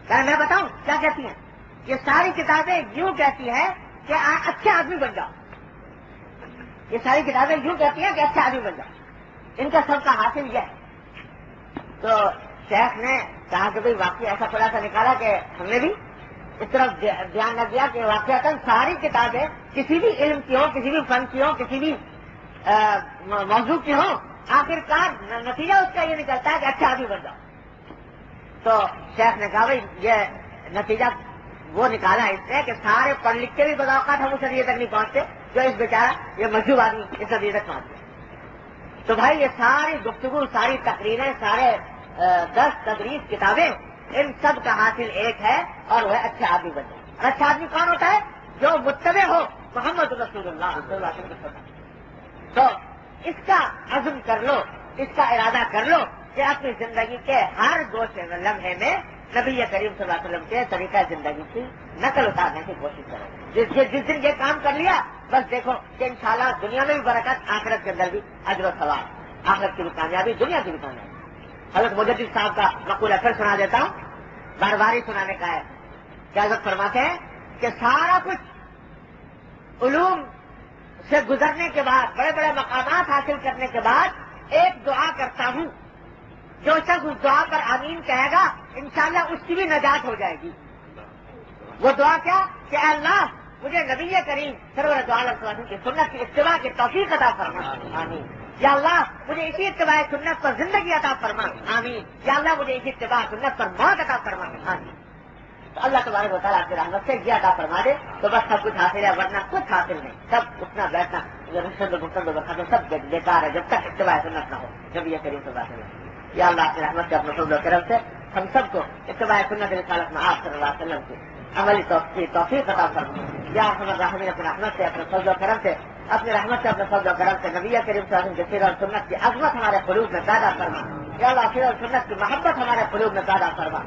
کہا میں بتاؤں کیا کہتی ہیں؟ یہ ساری کتابیں یوں کہتی ہیں کہ اچھے آدمی بن جاؤ. یہ ساری کتابیں یوں کہتی ہیں کہ اچھے آدمی بن جاؤ. ان کا سب کا حاصل یہ ہے. تو شیخ نے کہا کہ بھائی واقعی ایسا خلاصہ نکالا کہ ہم نے بھی اس طرف دھیان نہ دیا کہ واقعات ساری کتابیں کسی بھی علم کی ہوں، کسی بھی فن کی ہوں، کسی بھی موضوع کی ہوں، آخرکار نتیجہ اس کا یہ نکلتا ہے کہ اچھا آدمی بن جاؤ. تو شیخ نے کہا بھائی یہ نتیجہ وہ نکالا اس نے کہ سارے پڑھ لکھ کے بھی بڑا اوقات ہم اس نتیجے تک نہیں پہنچتے جو اس بیچارہ یہ مجذوب آدمی اس نتیجے تک پہنچتے. تو بھائی یہ ساری گفتگو، ساری تقریریں، سارے 10 تدریس کتابیں، ان سب کا حاصل ایک ہے اور وہ اچھا آدمی بن جائے. اور اچھا آدمی کون ہوتا ہے؟ جو متبع ہو محمد رسول اللہ صلی اللہ علیہ وسلم. تو اس کا عزم کر لو، اس کا ارادہ کر لو کہ اپنی زندگی کے ہر گوشے میں لمحے میں نبی کریم صلی اللہ علیہ وسلم کے طریقہ زندگی کی نقل اتارنے کی کوشش کرو. جس دن یہ کام کر لیا بس دیکھو کہ انشاءاللہ دنیا میں بھی برکت، آخرت کے اندر بھی اجر و ثواب، آخرت کی بھی کامیابی، دنیا کی بھی کامیابی. حضرت مجدد صاحب کا مقولہ پھر سنا دیتا ہوں، بار بار ہی سنانے کا ہے. کہ حضرت فرماتے ہیں کہ سارا کچھ علوم سے گزرنے کے بعد، بڑے بڑے مقامات حاصل کرنے کے بعد ایک دعا کرتا ہوں، جو شخص اس دعا پر آمین کہے گا انشاءاللہ اس کی بھی نجات ہو جائے گی. وہ دعا کیا کہ اے اللہ مجھے نبی کریم سرور دو عالم صلی اللہ علیہ وسلم کی سنت کی اتباع کی توفیق عطا فرما، آمین. یا اللہ مجھے اسی اتباع سنت پر زندگی عطا فرما، آمین. یا اللہ مجھے اسی اتباع سنت پر موت عطا فرما، آمین. تو اللہ تبارک و تعالیٰ آپ کی رحمت سے یہ عطا فرما دے تو بس سب کچھ حاصل ہے، ورنہ کچھ حاصل نہیں. سب اٹھنا بیٹھنا سب بیکار ہے جب تک اتباع سنت نہ ہو جب یہ کریم صلی اللہ علیہ وسلم. یا اللہ آپ کی رحمت سے اپنے فضل و کرم سے ہم سب کو اتباع سنت رسالت میں آپ صلی اللہ علیہ وسلم کی عملی توفیق عطا فرما. یا ارحم الراحمین اپنے رحمت سے، اپنے فضل و کرم سے، اپنی رحمت سے، اپنے فضل و کرم سے نبی کریم صلی اللہ علیہ وسلم کے سیر اور سنت کی عظمت ہمارے قلوب میں پیدا فرما. یا اللہ سیر اور سنت کی محبت ہمارے قلوب میں پیدا فرما.